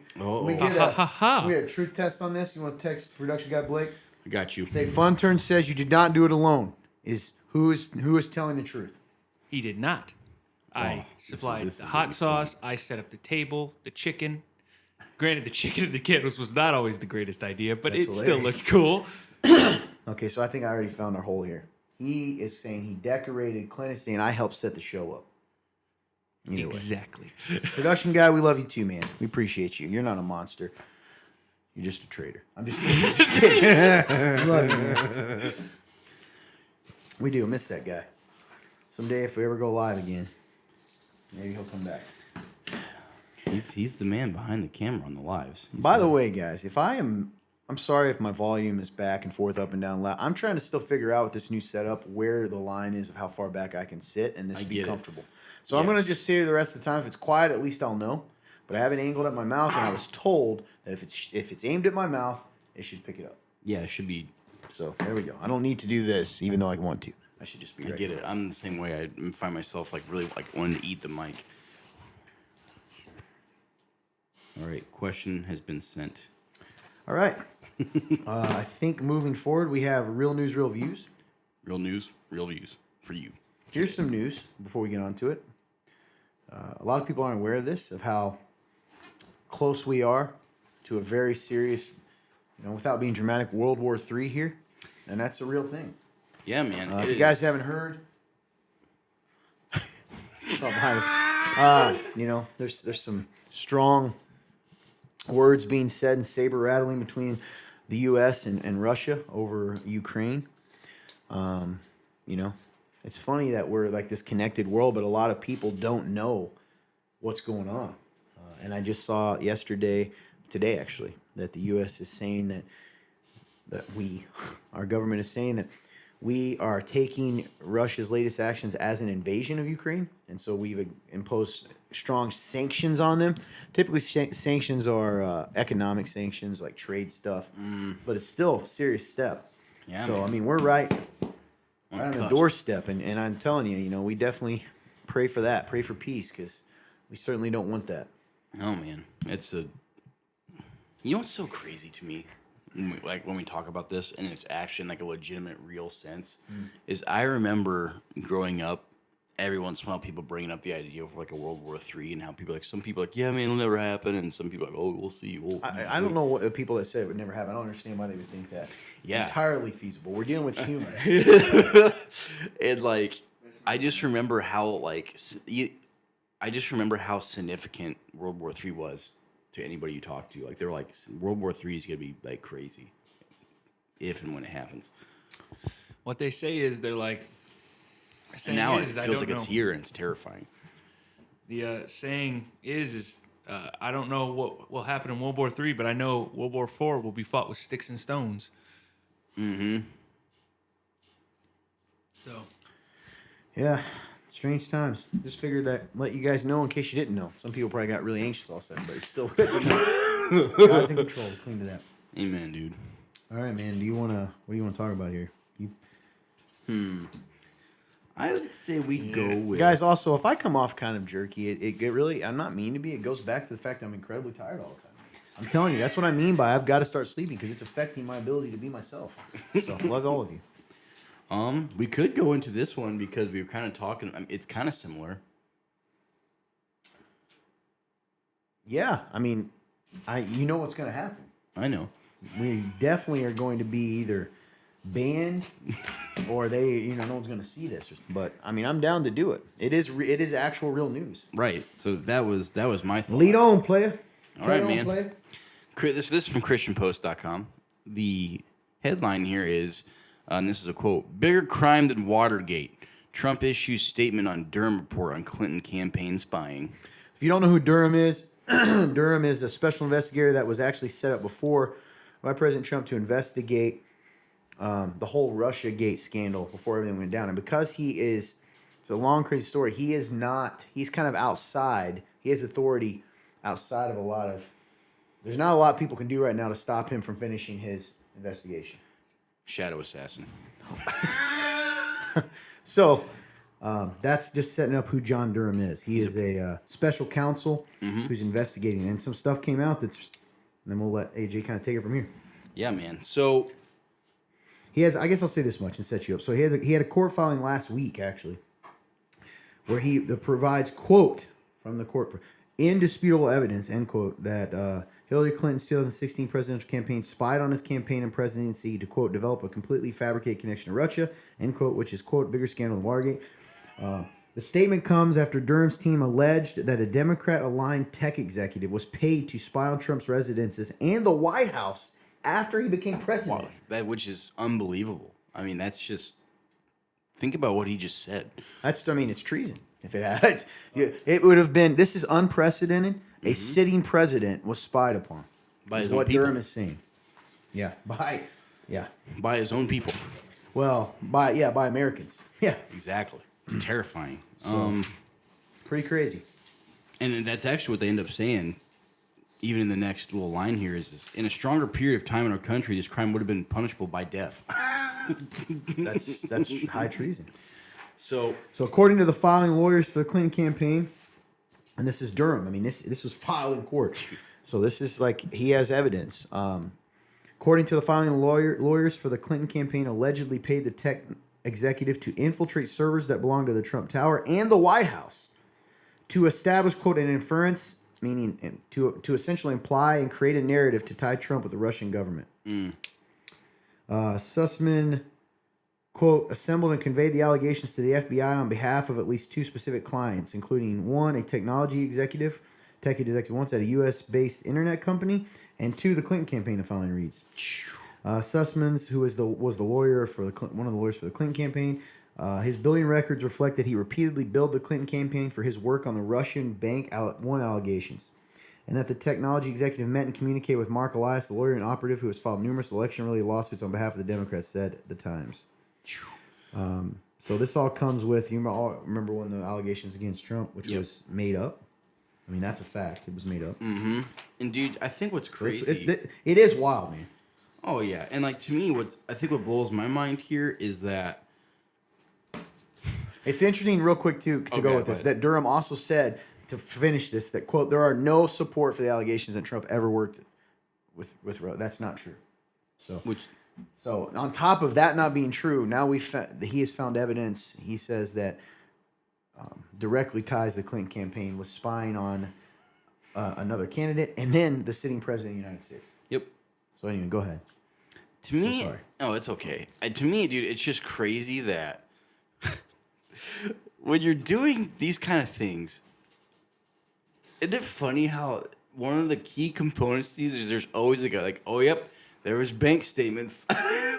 get a truth test on this. You want to text Production Guy Blake? I got you. Say, Fun Turn says you did not do it alone. Who is telling the truth? He did not. I supplied the hot sauce. I set up the table, the chicken. Granted, the chicken and the candles was not always the greatest idea, but That's it hilarious. still looked cool. Okay, so I think I already found our hole here. He is saying he decorated. Clint is saying I helped set the show up. Either Exactly. way. Production Guy, we love you too, man. We appreciate you. You're not a monster. You're just a traitor. I'm just kidding. I love you, man. We do miss that guy. Someday, if we ever go live again, maybe he'll come back. He's the man behind the camera on the lives. By the way, guys, I'm sorry if my volume is back and forth, up and down loud. I'm trying to still figure out with this new setup where the line is of how far back I can sit and this will be comfortable. So I'm going to just sit here the rest of the time. If it's quiet, at least I'll know. But I have it angled at my mouth, and I was told that if it's aimed at my mouth, it should pick it up. Yeah, it should be. So there we go. I don't need to do this, even though I want to. I should just be. I right get here. it. I'm the same way. I find myself like really like wanting to eat the mic. All right, question has been sent. All right. I think moving forward, we have real news, real views. Real news, real views for you. Here's some news before we get on to it. A lot of people aren't aware of this, of how close we are to a very serious, without being dramatic, World War III here. And that's a real thing. Yeah, man. If you guys haven't heard, it's all behind us. There's some strong words being said and saber rattling between the U.S. and Russia over Ukraine. It's funny that we're like this connected world, but a lot of people don't know what's going on. And I just saw today actually, that the U.S. is saying that our government is saying that we are taking Russia's latest actions as an invasion of Ukraine. And so we've imposed strong sanctions on them. Typically, sanctions are economic sanctions, like trade stuff. But it's still a serious step. Yeah, so, man. I mean, we're right on the cusp. doorstep. And I'm telling you, we definitely pray for that. Pray for peace, because we certainly don't want that. Oh, man. You know what's so crazy to me? When we talk about this, and it's actually in like a legitimate, real sense, is I remember growing up, every once in a while, people bringing up the idea of like a World War III, and how some people are like, yeah, man, it'll never happen, and some people are like, oh, we'll see. I don't know what the people that say it would never happen. I don't understand why they would think that. Yeah, entirely feasible. We're dealing with humans. And like, I just remember how significant World War III was to anybody you talk to. Like, they're like, World War III is gonna be like crazy if and when it happens. What they say is they're like. And now it feels like it's here and it's terrifying. The saying is I don't know what will happen in World War III, but I know World War IV will be fought with sticks and stones. Mm-hmm. So. Yeah, strange times. Just figured that let you guys know in case you didn't know. Some people probably got really anxious all of a sudden, but it's still good to know. God's in control. Clean to that. Amen, dude. All right, man. What do you want to talk about here? I would say we go with... Guys, also, if I come off kind of jerky, it really, I'm not mean to be. It goes back to the fact that I'm incredibly tired all the time. I'm telling you, that's what I mean by I've got to start sleeping, because it's affecting my ability to be myself. So, love all of you. We could go into this one because we were kind of talking. It's kind of similar. Yeah, I mean, you know what's going to happen. I know. We definitely are going to be either banned or no one's going to see this. But I mean, I'm down to do it. It is actual real news. Right. So that was my thought. Lead on, player. All right, man. This is from ChristianPost.com. The headline here is, and this is a quote: "Bigger crime than Watergate. Trump issues statement on Durham report on Clinton campaign spying." If you don't know who Durham is, Durham is a special investigator that was actually set up before by President Trump to investigate the whole Russiagate scandal before everything went down. And because it's a long, crazy story, he's kind of outside. He has authority outside of there's not a lot people can do right now to stop him from finishing his investigation. Shadow assassin. So that's just setting up who John Durham is. He is a special counsel who's investigating, and some stuff came out and then we'll let AJ kind of take it from here. Yeah, man. So he has, I guess I'll say this much and set you up. So he had a court filing last week, actually, where he provides, quote, from the court, indisputable evidence, end quote, that Hillary Clinton's 2016 presidential campaign spied on his campaign and presidency to, quote, develop a completely fabricated connection to Russia, end quote, which is, quote, bigger scandal than Watergate. The statement comes after Durham's team alleged that a Democrat-aligned tech executive was paid to spy on Trump's residences and the White House after he became president. Which is unbelievable. I mean, that's just... Think about what he just said. It's treason. If it had, it would have been... This is unprecedented. A sitting president was spied upon. By his is own what people. Durham is saying. By his own people. Well, by Americans. Yeah. Exactly. It's terrifying. Pretty crazy. And that's actually what they end up saying. even in the next little line here is in a stronger period of time in our country, this crime would have been punishable by death. That's high treason. So according to the filing lawyers for the Clinton campaign, and this is Durham. I mean, this was filed in court. So this is like he has evidence. According to the filing lawyers for the Clinton campaign, allegedly paid the tech executive to infiltrate servers that belong to the Trump Tower and the White House to establish, quote, an inference, meaning to essentially imply and create a narrative to tie Trump with the Russian government. Sussman, quote, assembled and conveyed the allegations to the FBI on behalf of at least 2 specific clients, including 1, a tech executive once at a U.S.-based internet company, and 2, the Clinton campaign, the following reads. Sussman, who was the lawyer for one of the lawyers for the Clinton campaign, his billing records reflect that he repeatedly billed the Clinton campaign for his work on the Russian Bank 1 allegations, and that the technology executive met and communicated with Mark Elias, the lawyer and operative who has filed numerous election-related lawsuits on behalf of the Democrats, said at the Times. So this all comes with, you all remember when the allegations against Trump, which was made up? I mean, that's a fact. It was made up. Mm-hmm. And dude, I think what's crazy... It is wild, man. Oh, yeah. And like, to me, what blows my mind here is that... It's interesting, real quick, to go with this, that Durham also said, to finish this, that, quote, there are no support for the allegations that Trump ever worked with that's not true. So on top of that not being true, now he has found evidence, he says, that directly ties the Clinton campaign with spying on another candidate and then the sitting president of the United States. Yep. So anyway, go ahead. To me, oh, it's okay. To me, dude, it's just crazy that when you're doing these kind of things, isn't it funny how one of the key components to these is there's always a guy like, oh, yep, there was bank statements.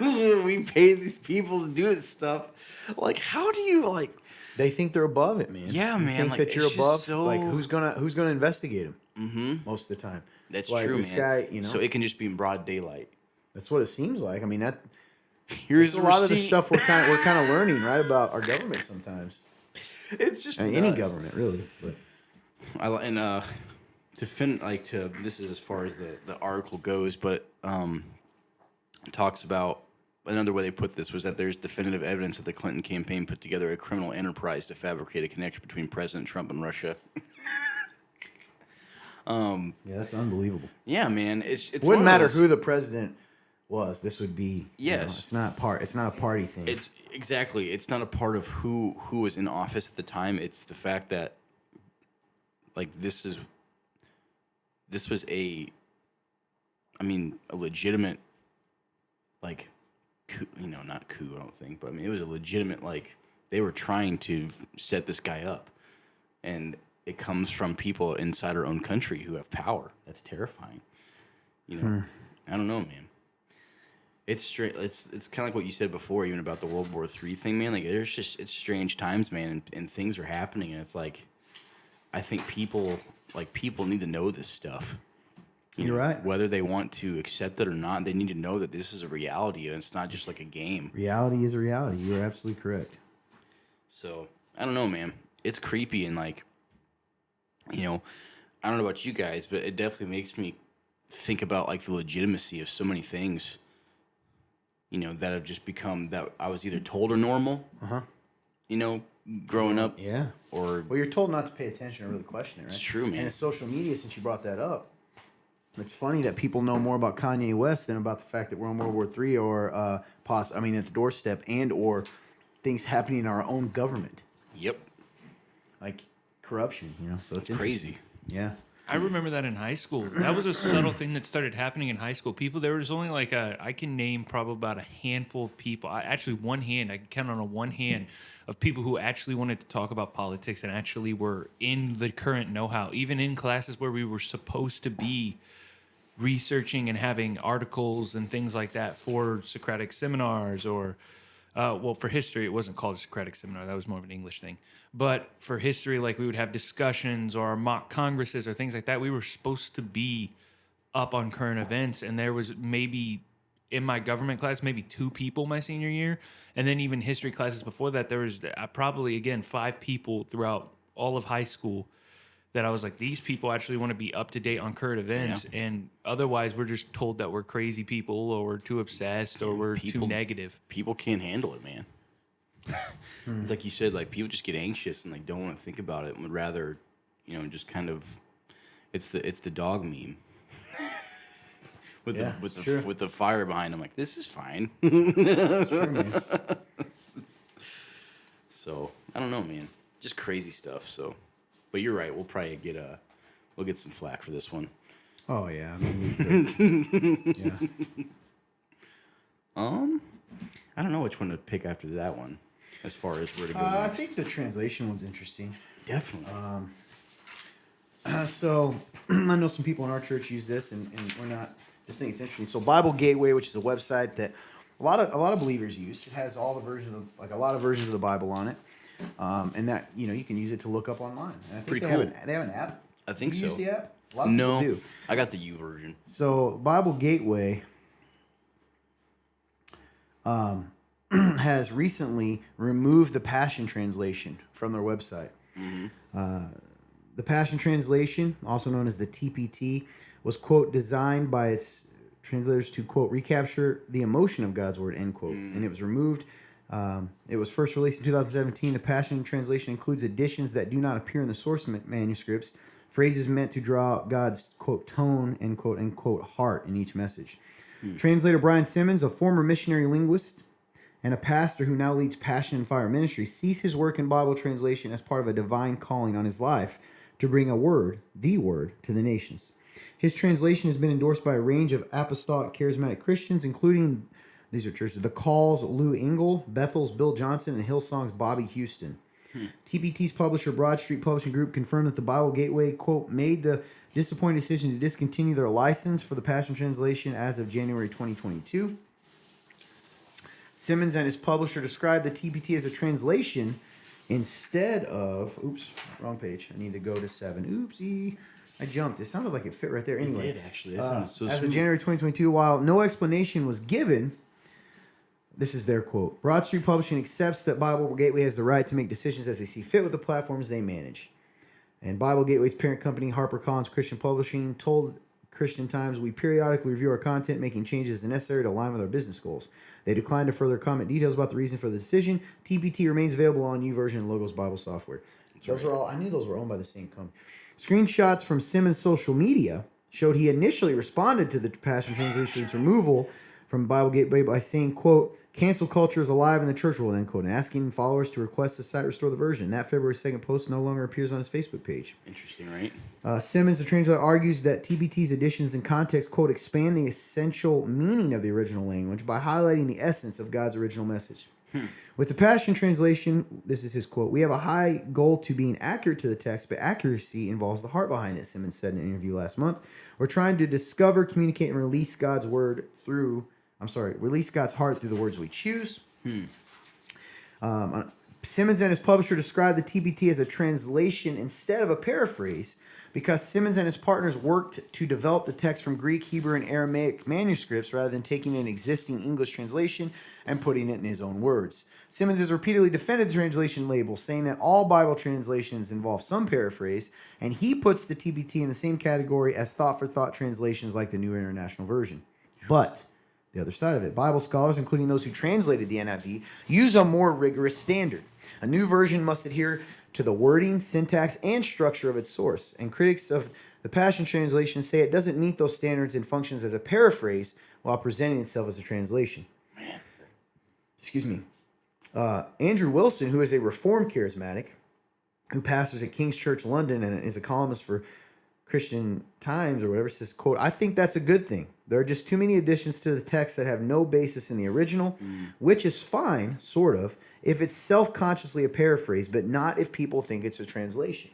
We paid these people to do this stuff. Like, how do you like? They think they're above it, man. Yeah, you man. Think like, that you're above. So... Like, who's gonna investigate him? Mm-hmm. Most of the time. That's like, true, this man. guy, you know. So it can just be in broad daylight. That's what it seems like. I mean, here's a lot of the stuff we're kind of learning, right, about our government sometimes. It's just any government, really. But this is as far as the article goes, but it talks about another way they put this was that there's definitive evidence that the Clinton campaign put together a criminal enterprise to fabricate a connection between President Trump and Russia. Yeah, that's unbelievable. Yeah, man. It wouldn't matter who the president was. This would be it's not a party thing. It's exactly. It's not a part of who was in office at the time. It's the fact that like this was a legitimate like coup, not coup, I don't think, but I mean it was a legitimate, like, they were trying to set this guy up, and it comes from people inside our own country who have power. That's terrifying. I don't know, man. It's straight. It's kind of like what you said before, even about the World War III thing, man. Like, it's strange times, man, and things are happening, and it's like, I think people need to know this stuff. You're right. Whether they want to accept it or not, they need to know that this is a reality, and it's not just like a game. Reality is a reality. You're absolutely correct. So, I don't know, man. It's creepy, and like, I don't know about you guys, but it definitely makes me think about like the legitimacy of so many things, that have just become that I was either told are normal, growing up. Yeah. Or, well, you're told not to pay attention or really question it, right? It's true, man. And in social media, since you brought that up, it's funny that people know more about Kanye West than about the fact that we're in World War III or at the doorstep, and or things happening in our own government. Yep. Like corruption, so it's crazy. Yeah. I remember that in high school. That was a subtle thing that started happening in high school. There was only like I can name probably about a handful of people. I can count on one hand of people who actually wanted to talk about politics and actually were in the current know-how, even in classes where we were supposed to be researching and having articles and things like that for Socratic seminars or, for history, it wasn't called a Socratic seminar. That was more of an English thing. But for history, like we would have discussions or mock congresses or things like that. We were supposed to be up on current events. And there was maybe in my government class, maybe 2 people my senior year. And then even history classes before that, there was probably, again, 5 people throughout all of high school that I was like, these people actually want to be up to date on current events, and otherwise we're just told that we're crazy people, or we're too obsessed, or we're too negative. People can't handle it, man. It's like you said, like people just get anxious and they don't want to think about it and would rather, just kind of. It's the dog meme. with the fire behind them, like this is fine. It's true, man. So I don't know, man. Just crazy stuff. So, but you're right. We'll probably we'll get some flack for this one. Oh yeah. I mean, yeah. I don't know which one to pick after that one, as far as where to go. I next. think the translation one's interesting. Definitely. So I know some people in our church use this, and we're not. Just think it's interesting. So Bible Gateway, which is a website that a lot of believers use. It has all the versions of a lot of versions of the Bible on it, and that you can use it to look up online. And I think Pretty they cool. They have an app. I think Do you so. use the app? A lot of people do. I got the U version. So Bible Gateway has recently removed the Passion Translation from their website. Mm-hmm. The Passion Translation, also known as the TPT, was, quote, designed by its translators to, quote, recapture the emotion of God's word, end quote. And it was removed. It was first released in 2017. The Passion Translation includes additions that do not appear in the source manuscripts, phrases meant to draw out God's, quote, tone, end quote, heart in each message. Translator Brian Simmons, a former missionary linguist and a pastor who now leads Passion and Fire Ministry, sees his work in Bible translation as part of a divine calling on his life to bring the word, to the nations. His translation has been endorsed by a range of apostolic charismatic Christians, including, these are churches, The Call's Lou Engle, Bethel's Bill Johnson, and Hillsong's Bobby Houston. TPT's publisher, Broad Street Publishing Group, confirmed that the Bible Gateway, quote, made the disappointing decision to discontinue their license for the Passion Translation as of January 2022. Simmons and his publisher described the TPT as a translation instead of... Oops, wrong page. I need to go to 7. Oopsie. I jumped. It sounded like it fit right there. Anyway, It did, actually. That sounded so as smooth. of January 2022, while no explanation was given, this is their quote, Broad Street Publishing accepts that Bible Gateway has the right to make decisions as they see fit with the platforms they manage. And Bible Gateway's parent company, HarperCollins Christian Publishing, told Christian Times, we periodically review our content, making changes as necessary to align with our business goals. They declined to further comment details about the reason for the decision. TPT remains available on YouVersion and Logos Bible software. Those are all, I knew those were owned by the same company. Screenshots from Simmons' social media showed he initially responded to the Passion Translation's removal from Bible Gateway by saying, quote, cancel culture is alive in the church world, end quote, and asking followers to request the site restore the version. That February 2nd post no longer appears on his Facebook page. Interesting, right? Simmons, the translator, argues that TPT's additions and context, quote, expand the essential meaning of the original language by highlighting the essence of God's original message. With the Passion Translation, this is his quote, we have a high goal to being accurate to the text, but accuracy involves the heart behind it, Simmons said in an interview last month. We're trying to discover, communicate, and release God's heart through the words we choose. Simmons and his publisher described the TPT as a translation instead of a paraphrase because Simmons and his partners worked to develop the text from Greek, Hebrew, and Aramaic manuscripts rather than taking an existing English translation and putting it in his own words. Simmons has repeatedly defended the translation label, saying that all Bible translations involve some paraphrase, and he puts the TPT in the same category as thought-for-thought translations like the New International Version. But the other side of it, Bible scholars, including those who translated the NIV, use a more rigorous standard. A new version must adhere to the wording, syntax, and structure of its source. And critics of the Passion Translation say it doesn't meet those standards and functions as a paraphrase while presenting itself as a translation. Excuse me. Andrew Wilson, who is a Reformed charismatic, who pastors at King's Church London and is a columnist for Christian Times or whatever, says, quote, I think that's a good thing. There are just too many additions to the text that have no basis in the original, which is fine, sort of, if it's self-consciously a paraphrase, but not if people think it's a translation.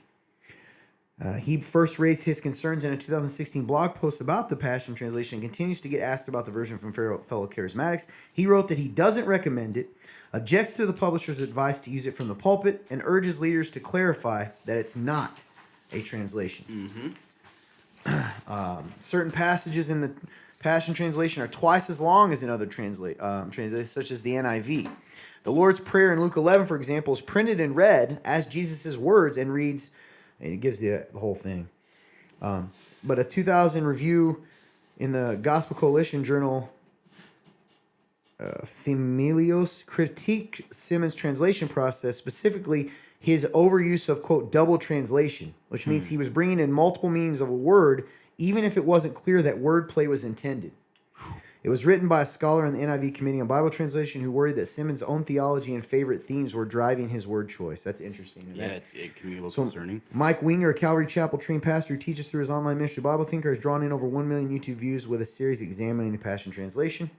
He first raised his concerns in a 2016 blog post about the Passion Translation and continues to get asked about the version from fellow charismatics. He wrote that he doesn't recommend it, objects to the publisher's advice to use it from the pulpit, and urges leaders to clarify that it's not a translation. Certain passages in the Passion Translation are twice as long as in other translations, such as the NIV. The Lord's Prayer in Luke 11, for example, is printed and read as Jesus' words and reads, And it gives the whole thing. But a 2000 review in the Gospel Coalition journal, Familios, critiqued Simmons' translation process, specifically his overuse of, quote, double translation, which means he was bringing in multiple meanings of a word, even if it wasn't clear that wordplay was intended. It was written by a scholar in the NIV Committee on Bible Translation who worried that Simmons' own theology and favorite themes were driving his word choice. That's interesting. Yeah, it can be a little concerning. Mike Winger, a Calvary Chapel trained pastor who teaches through his online ministry Bible Thinker, has drawn in over 1 million YouTube views with a series examining the Passion Translation.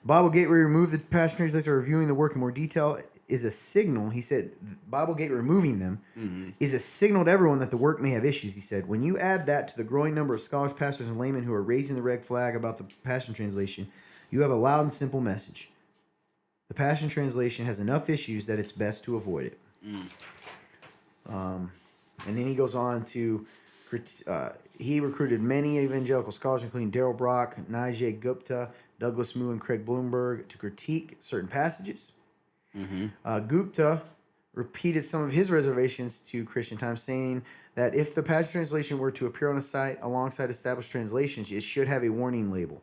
Bible Gateway removed the Passion Translation, reviewing the work in more detail is a signal. He said, Bible Gateway removing them is a signal to everyone that the work may have issues. He said, when you add that to the growing number of scholars, pastors, and laymen who are raising the red flag about the Passion Translation, you have a loud and simple message. The Passion Translation has enough issues that it's best to avoid it. And then he goes on to, he recruited many evangelical scholars, including Darrell Brock, Nijay Gupta, Douglas Moo, and Craig Bloomberg, to critique certain passages. Gupta repeated some of his reservations to Christian Times, saying that if the Passion Translation were to appear on a site alongside established translations, it should have a warning label.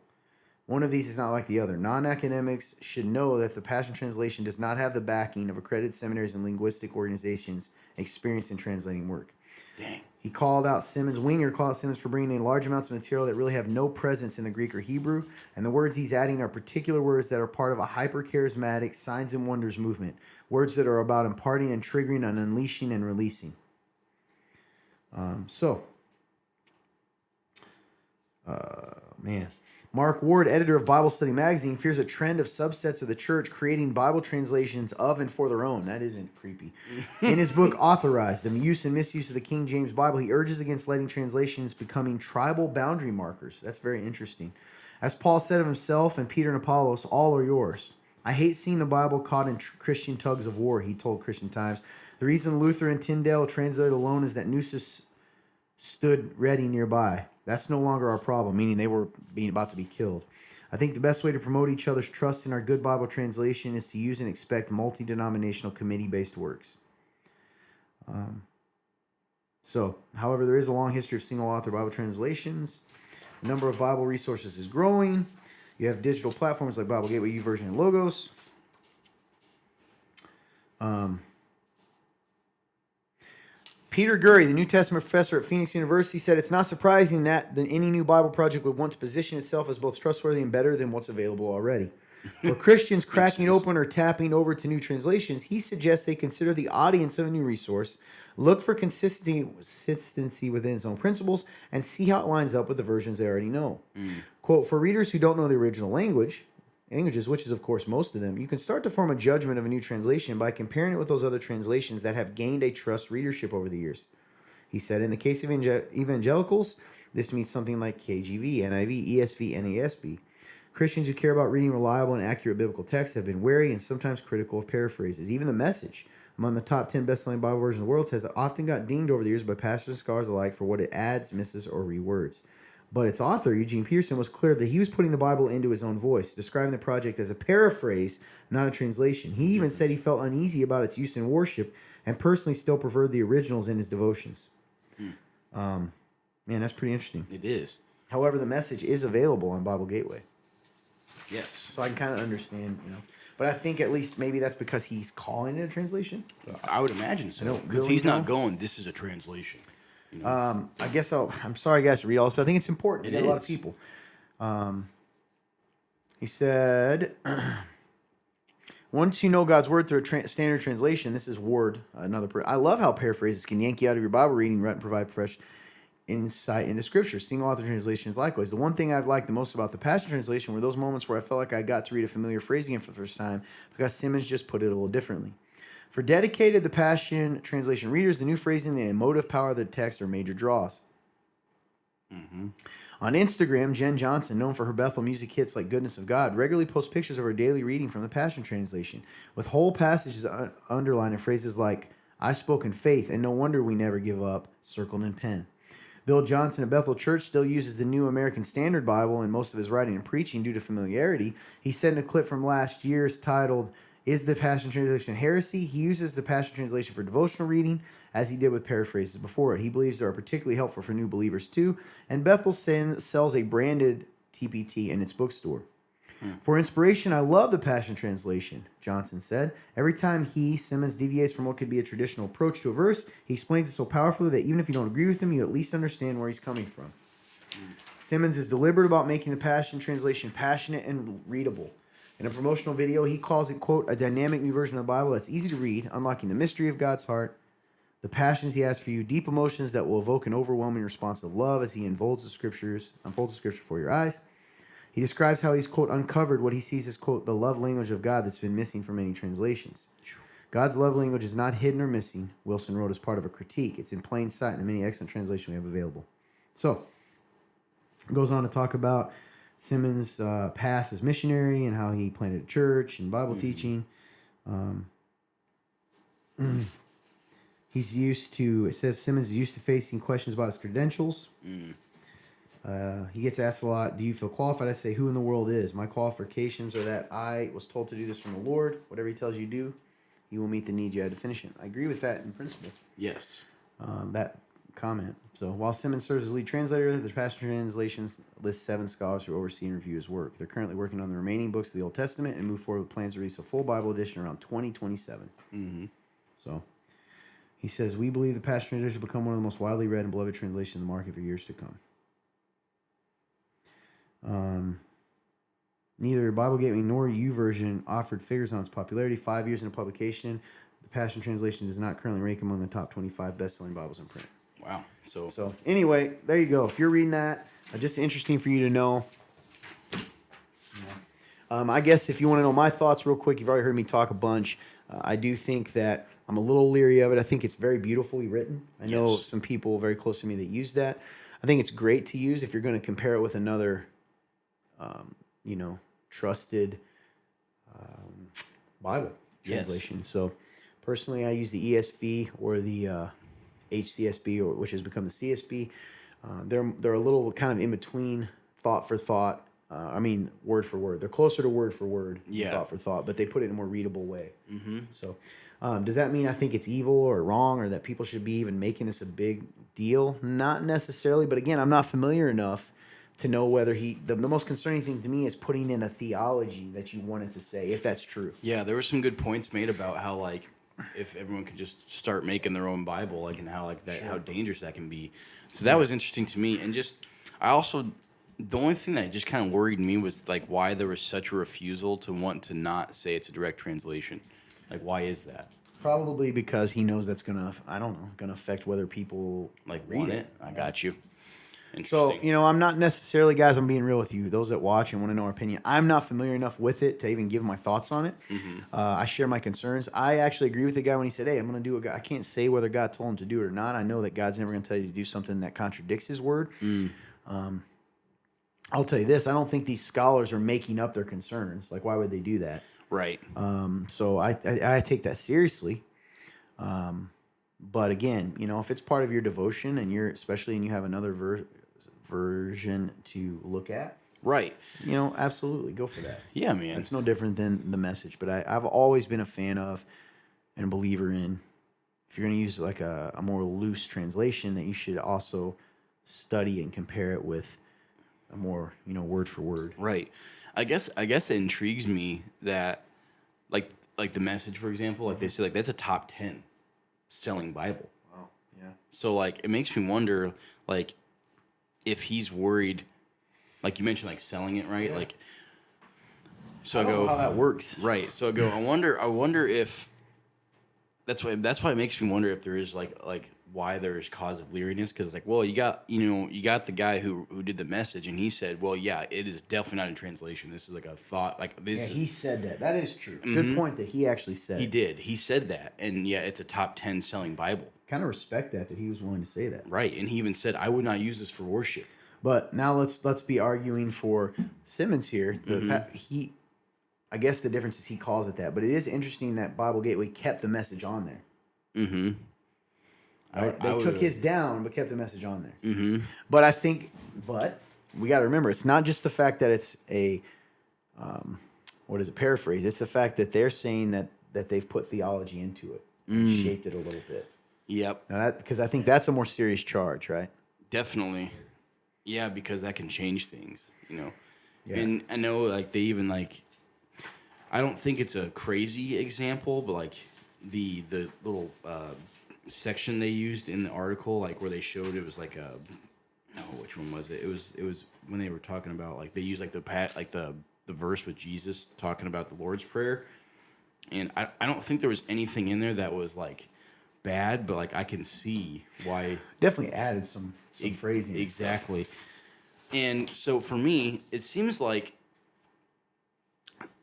One of these is not like the other. Non-academics should know that the Passion Translation does not have the backing of accredited seminaries and linguistic organizations experienced in translating work. Dang. He called out Simmons. Winger called out Simmons for bringing in large amounts of material that really have no presence in the Greek or Hebrew, and the words he's adding are particular words that are part of a hyper-charismatic signs and wonders movement, words that are about imparting and triggering and unleashing and releasing. Mark Ward, editor of Bible Study Magazine, fears a trend of subsets of the church creating Bible translations of and for their own. That isn't creepy. In his book, Authorized, The Use and Misuse of the King James Bible, he urges against letting translations becoming tribal boundary markers. That's very interesting. As Paul said of himself and Peter and Apollos, all are yours. I hate seeing the Bible caught in Christian tugs of war, he told Christian Times. The reason Luther and Tyndale translated alone is that nooses stood ready nearby. That's no longer our problem, meaning they were about to be killed. I think the best way to promote each other's trust in our good Bible translation is to use and expect multi-denominational committee-based works. However, there is a long history of single-author Bible translations. The number of Bible resources is growing. You have digital platforms like Bible Gateway, YouVersion, and Logos. Peter Gurry, the New Testament professor at Phoenix University, said it's not surprising that any new Bible project would want to position itself as both trustworthy and better than what's available already. For Christians cracking open or tapping over to new translations, he suggests they consider the audience of a new resource, look for consistency within its own principles, and see how it lines up with the versions they already know. Quote, for readers who don't know the original languages, which is, of course, most of them, you can start to form a judgment of a new translation by comparing it with those other translations that have gained a trust readership over the years. He said, in the case of evangelicals, this means something like KJV, NIV, ESV, NASB. Christians who care about reading reliable and accurate biblical texts have been wary and sometimes critical of paraphrases. Even The Message, among the top 10 best-selling Bible versions of the world, has often got dinged over the years by pastors and scholars alike for what it adds, misses, or rewords. But its author, Eugene Peterson, was clear that he was putting the Bible into his own voice, describing the project as a paraphrase, not a translation. He even said he felt uneasy about its use in worship and personally still preferred the originals in his devotions. Man, that's pretty interesting. It is. However, The Message is available on Bible Gateway. Yes. So I can kind of understand, But I think at least maybe that's because he's calling it a translation. So I would imagine so. Because really he's not going, this is a translation. I guess I'm sorry, guys, to read all this, but I think it's important. It a lot of people. He said, once you know God's word through a standard translation, this is Ward, I love how paraphrases can yank you out of your Bible reading and provide fresh insight into Scripture. Single-author translations likewise. The one thing I've liked the most about the Passion Translation were those moments where I felt like I got to read a familiar phrase again for the first time because Simmons just put it a little differently. For dedicated the Passion Translation readers, the new phrasing and the emotive power of the text are major draws. On Instagram, Jen Johnson, known for her Bethel music hits like Goodness of God, regularly posts pictures of her daily reading from the Passion Translation, with whole passages underlined in phrases like, I spoke in faith, and no wonder we never give up, circled in pen. Bill Johnson at Bethel Church still uses the New American Standard Bible in most of his writing and preaching due to familiarity. He sent a clip from last year's titled, Is the Passion Translation heresy? He uses the Passion Translation for devotional reading, as he did with paraphrases before it. He believes they are particularly helpful for new believers too, and Bethel sells a branded TPT in its bookstore. For inspiration, I love the Passion Translation, Johnson said. Every time Simmons, deviates from what could be a traditional approach to a verse, he explains it so powerfully that even if you don't agree with him, you at least understand where he's coming from. Simmons is deliberate about making the Passion Translation passionate and readable. In a promotional video, he calls it, quote, a dynamic new version of the Bible that's easy to read, unlocking the mystery of God's heart, the passions he has for you, deep emotions that will evoke an overwhelming response of love as he unfolds the scripture for your eyes. He describes how he's, quote, uncovered what he sees as, quote, the love language of God that's been missing from many translations. God's love language is not hidden or missing, Wilson wrote as part of a critique. It's in plain sight in the many excellent translations we have available. So, goes on to talk about Simmons' past as missionary and how he planted a church and Bible teaching. It says Simmons is used to facing questions about his credentials. He gets asked a lot, do you feel qualified? I say, who in the world is? My qualifications are that I was told to do this from the Lord. Whatever he tells you to do, he will meet the need you had to finish it. I agree with that in principle. Yes. That comment. So while Simmons serves as lead translator, the Passion Translations lists 7 scholars who oversee and review his work. They're currently working on the remaining books of the Old Testament and move forward with plans to release a full Bible edition around 2027. So he says, we believe the Passion Translation will become one of the most widely read and beloved translations in the market for years to come. Neither Bible Gateway nor YouVersion offered figures on its popularity. 5 years into publication, the Passion Translation does not currently rank among the top 25 best-selling Bibles in print. Wow. So anyway, there you go. If you're reading that, just interesting for you to know. I guess if you want to know my thoughts real quick, you've already heard me talk a bunch. I do think that I'm a little leery of it. I think it's very beautifully written. I know some people very close to me that use that. I think it's great to use if you're going to compare it with another, trusted Bible translation. So personally, I use the ESV or the HCSB, which has become the CSB. They're a little kind of in between thought for thought. Word for word. They're closer to word for word than thought for thought, but they put it in a more readable way. So does that mean I think it's evil or wrong or that people should be even making this a big deal? Not necessarily, but again, I'm not familiar enough to know whether the most concerning thing to me is putting in a theology that you wanted to say, if that's true. Yeah, there were some good points made about how, like, if everyone could just start making their own Bible, like, and how, like, that, how dangerous that can be. So that was interesting to me. And the only thing that just kind of worried me was, like, why there was such a refusal to want to not say it's a direct translation. Like, why is that? Probably because he knows that's gonna affect whether people read it. I got you. So, I'm not necessarily, guys, I'm being real with you, those that watch and want to know our opinion. I'm not familiar enough with it to even give my thoughts on it. I share my concerns. I actually agree with the guy when he said, hey, I'm going to do I can't say whether God told him to do it or not. I know that God's never going to tell you to do something that contradicts his word. I'll tell you this, I don't think these scholars are making up their concerns. Like, why would they do that? Right. So I take that seriously. But again, if it's part of your devotion and you have another version to look at, right? Absolutely go for that. Yeah, man. It's no different than the message. But I've always been a fan of and a believer in, if you're going to use like a more loose translation, that you should also study and compare it with a more word for word. Right. I guess it intrigues me that like the Message, for example, like they say, like that's a top 10 selling Bible. Wow. Yeah. So like it makes me wonder, like, if he's worried, like you mentioned, like selling it, right? Yeah. Like, so I don't know how that works. Right. So I go, I wonder if that's why it makes me wonder if there is like why there is cause of leeriness, because like, well, you got the guy who did the Message, and he said, well, yeah, it is definitely not in translation. This is like a thought, like this. Yeah, he said that. That is true. Good point that he actually said. He did. He said that, and yeah, it's a top 10 selling Bible. Kind of respect that he was willing to say that. Right, and he even said, I would not use this for worship. But now let's be arguing for Simmons here. I guess the difference is he calls it that, but it is interesting that Bible Gateway kept the Message on there. Mm-hmm. They took his down, but kept the Message on there. Mm-hmm. But we got to remember, it's not just the fact that it's a what is it? Paraphrase. It's the fact that they're saying that they've put theology into it, and shaped it a little bit. Yep. Because I think that's a more serious charge, right? Definitely. Yeah, because that can change things, you know. Yeah. And I know, like, they even, like, I don't think it's a crazy example, but, like, the little section they used in the article, like, where they showed it was, like, which one was it? It was when they were talking about, like, they used, like, the verse with Jesus talking about the Lord's Prayer. And I don't think there was anything in there that was, like, bad, but, like, I can see why. Definitely added some phrasing. Exactly. And so for me, it seems like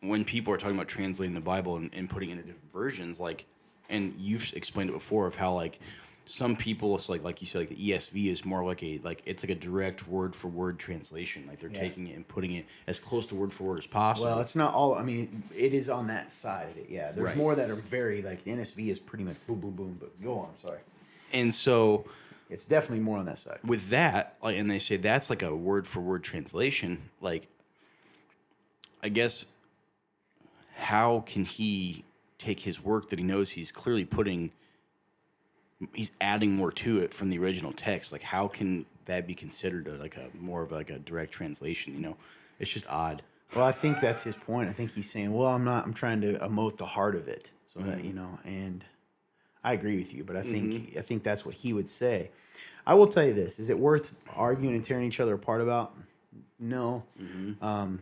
when people are talking about translating the Bible and putting it into different versions, like, and you've explained it before of how, like, some people, it's like you said, like the ESV is more like it's like a direct word for word translation. Like they're taking it and putting it as close to word for word as possible. Well, it's not all. I mean, it is on that side of it. Yeah, there's more that are very like the NSV is pretty much boom, boom, boom. But go on, sorry. And so it's definitely more on that side. With that, like, and they say that's like a word for word translation. Like, I guess, how can he take his work that he knows he's clearly he's adding more to it from the original text? Like, how can that be considered more of a direct translation? You know, it's just odd. Well, I think that's his point. I think he's saying, well, I'm trying to emote the heart of it. So that, you know, and I agree with you, but I think that's what he would say. I will tell you this. Is it worth arguing and tearing each other apart about? No.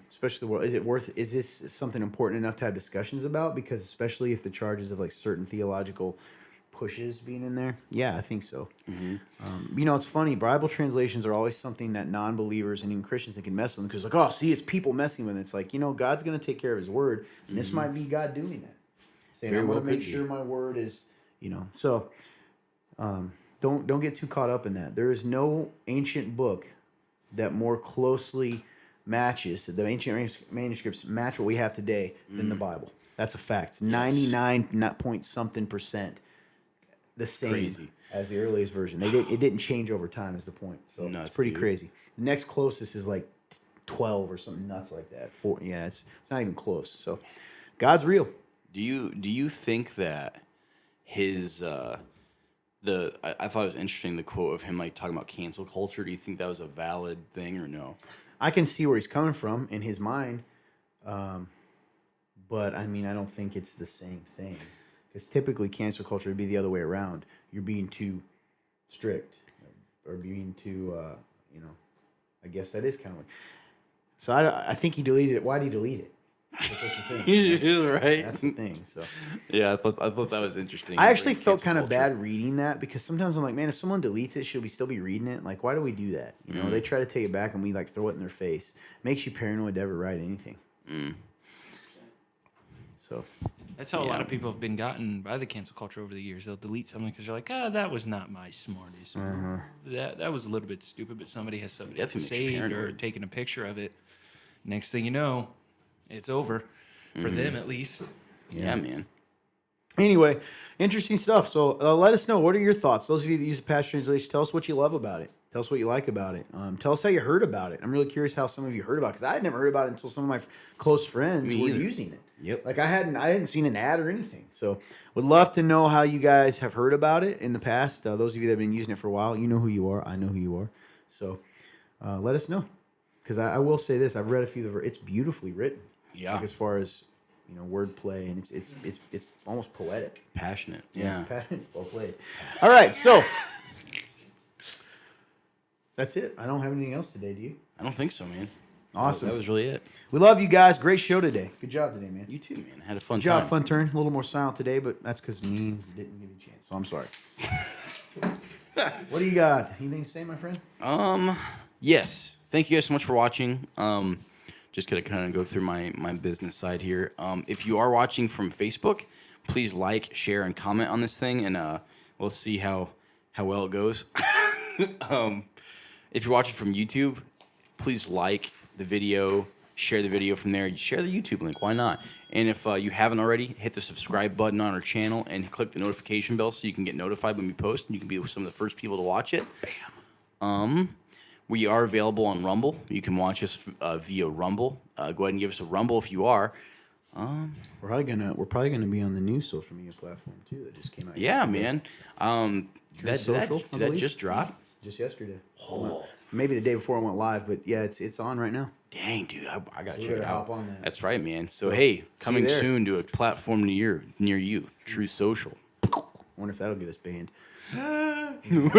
Especially, is this something important enough to have discussions about? Because especially if the charges of like certain theological pushes being in there. Yeah, I think so. You know, it's funny. Bible translations are always something that non-believers and even Christians that can mess with them because, like, oh, see, it's people messing with it. It's like, you know, God's going to take care of his word, and this might be God doing that. Saying, I'm going to make sure my word is, you know. So don't get too caught up in that. There is no ancient book that more closely matches, the ancient manuscripts match what we have today than the Bible. That's a fact. 99 point something percent the same as the earliest version. It didn't change over time is the point. So it's pretty crazy. The next closest is like 12 or something nuts like that. It's not even close. So God's real. Do you think that his I thought it was interesting, the quote of him like talking about cancel culture. Do you think that was a valid thing or no? I can see where he's coming from in his mind, but I mean I don't think it's the same thing. Because typically cancel culture would be the other way around. You're being too strict or being too, you know, I guess that is kind of like. So I think he deleted it. Why did he delete it? That's the thing. Right. That's the thing. So yeah, I thought that was interesting. I actually felt kind of bad reading that because sometimes I'm like, man, if someone deletes it, should we still be reading it? Like, why do we do that? You know, they try to take it back and we like throw it in their face. Makes you paranoid to ever write anything. So that's how a lot of people have been gotten by the cancel culture over the years. They'll delete something because they're like, that was not my smartest. That was a little bit stupid, but somebody has somebody saved or taken a picture of it. Next thing you know, it's over for them at least. Yeah, man. Anyway, interesting stuff. So let us know. What are your thoughts? Those of you that use the Passion Translation, tell us what you love about it. Tell us what you like about it. Tell us how you heard about it. I'm really curious how some of you heard about it because I had never heard about it until some of my close friends were using it. Yep. Like I hadn't seen an ad or anything. So would love to know how you guys have heard about it in the past. Those of you that have been using it for a while, you know who you are. I know who you are. So let us know. Because I will say this, I've read a few of it's beautifully written. Yeah. Like as far as you know, wordplay and it's almost poetic. Passionate. Yeah. Passionate. Well played. All right, so that's it. I don't have anything else today, do you? I don't think so, man. Awesome. That was really it. We love you guys. Great show today. Good job today, man. You too, man. Had a fun Good job, time. fun turn. A little more silent today, but that's because me didn't give you a chance. So I'm sorry. What do you got? Anything to say, my friend? Yes. Thank you guys so much for watching. Just gonna kind of go through my business side here. If you are watching from Facebook, please like, share, and comment on this thing, and we'll see how well it goes. If you're watching from YouTube, please like the video, share the video from there. Share the YouTube link. Why not? And if you haven't already, hit the subscribe button on our channel and click the notification bell so you can get notified when we post, and you can be some of the first people to watch it. Bam. We are available on Rumble. You can watch us via Rumble. Go ahead and give us a Rumble if you are. We're probably gonna be on the new social media platform too that just came out. Yeah, yesterday. man. True Social, did that just drop? Just yesterday. Oh. Maybe the day before it went live, but yeah, it's on right now. Dang, dude, I gotta So we check it gotta hop out. on that. That's right, man. So hey, coming there. soon to a platform near you, True Social. Wonder if that'll get us banned. That would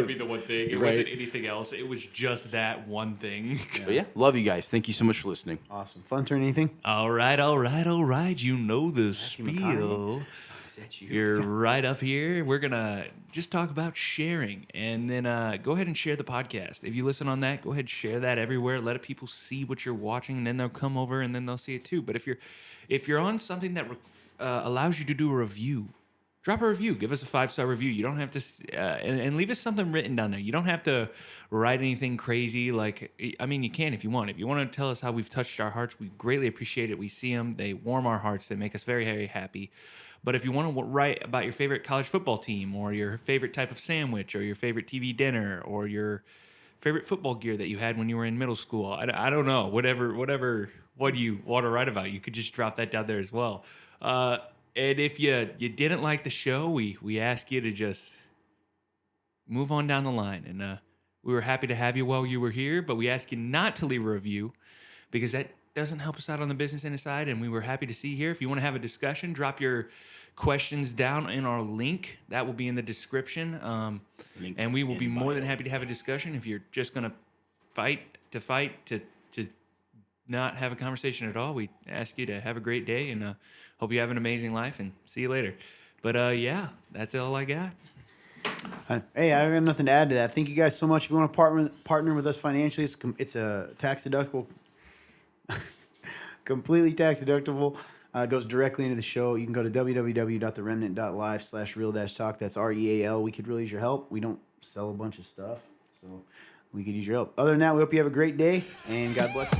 be the one thing. It Right. wasn't anything else. It was just that one thing. But yeah, love you guys. Thank you so much for listening. Awesome. Fun turn anything? All right. You know the spiel. Is that you? You're right up here. We're going to just talk about sharing. And then go ahead and share the podcast. If you listen on that, go ahead and share that everywhere. Let people see what you're watching, and then they'll come over and then they'll see it too. But if you're on something that allows you to do a review, drop a review. Give us a 5-star review. You don't have to, and leave us something written down there. You don't have to write anything crazy. Like, I mean, you can if you want. If you want to tell us how we've touched our hearts, we greatly appreciate it. We see them. They warm our hearts. They make us very, very happy. But if you want to write about your favorite college football team, or your favorite type of sandwich, or your favorite TV dinner, or your favorite football gear that you had when you were in middle school, I don't know. What you want to write about, you could just drop that down there as well. And if you didn't like the show, we ask you to just move on down the line. And we were happy to have you while you were here, but we ask you not to leave a review because that doesn't help us out on the business end side. And we were happy to see you here. If you want to have a discussion, drop your questions down in our link. That will be in the description. And we will be more than happy to have a discussion. If you're just going to fight to not have a conversation at all, we ask you to have a great day and hope you have an amazing life, and see you later. But yeah, that's all I got. Hey, I got nothing to add to that. Thank you guys so much. If you want to partner with us financially, it's a tax deductible, completely tax deductible. It goes directly into the show. You can go to www.theremnant.live/real-talk. That's REAL. We could really use your help. We don't sell a bunch of stuff, so we could use your help. Other than that, we hope you have a great day, and God bless you.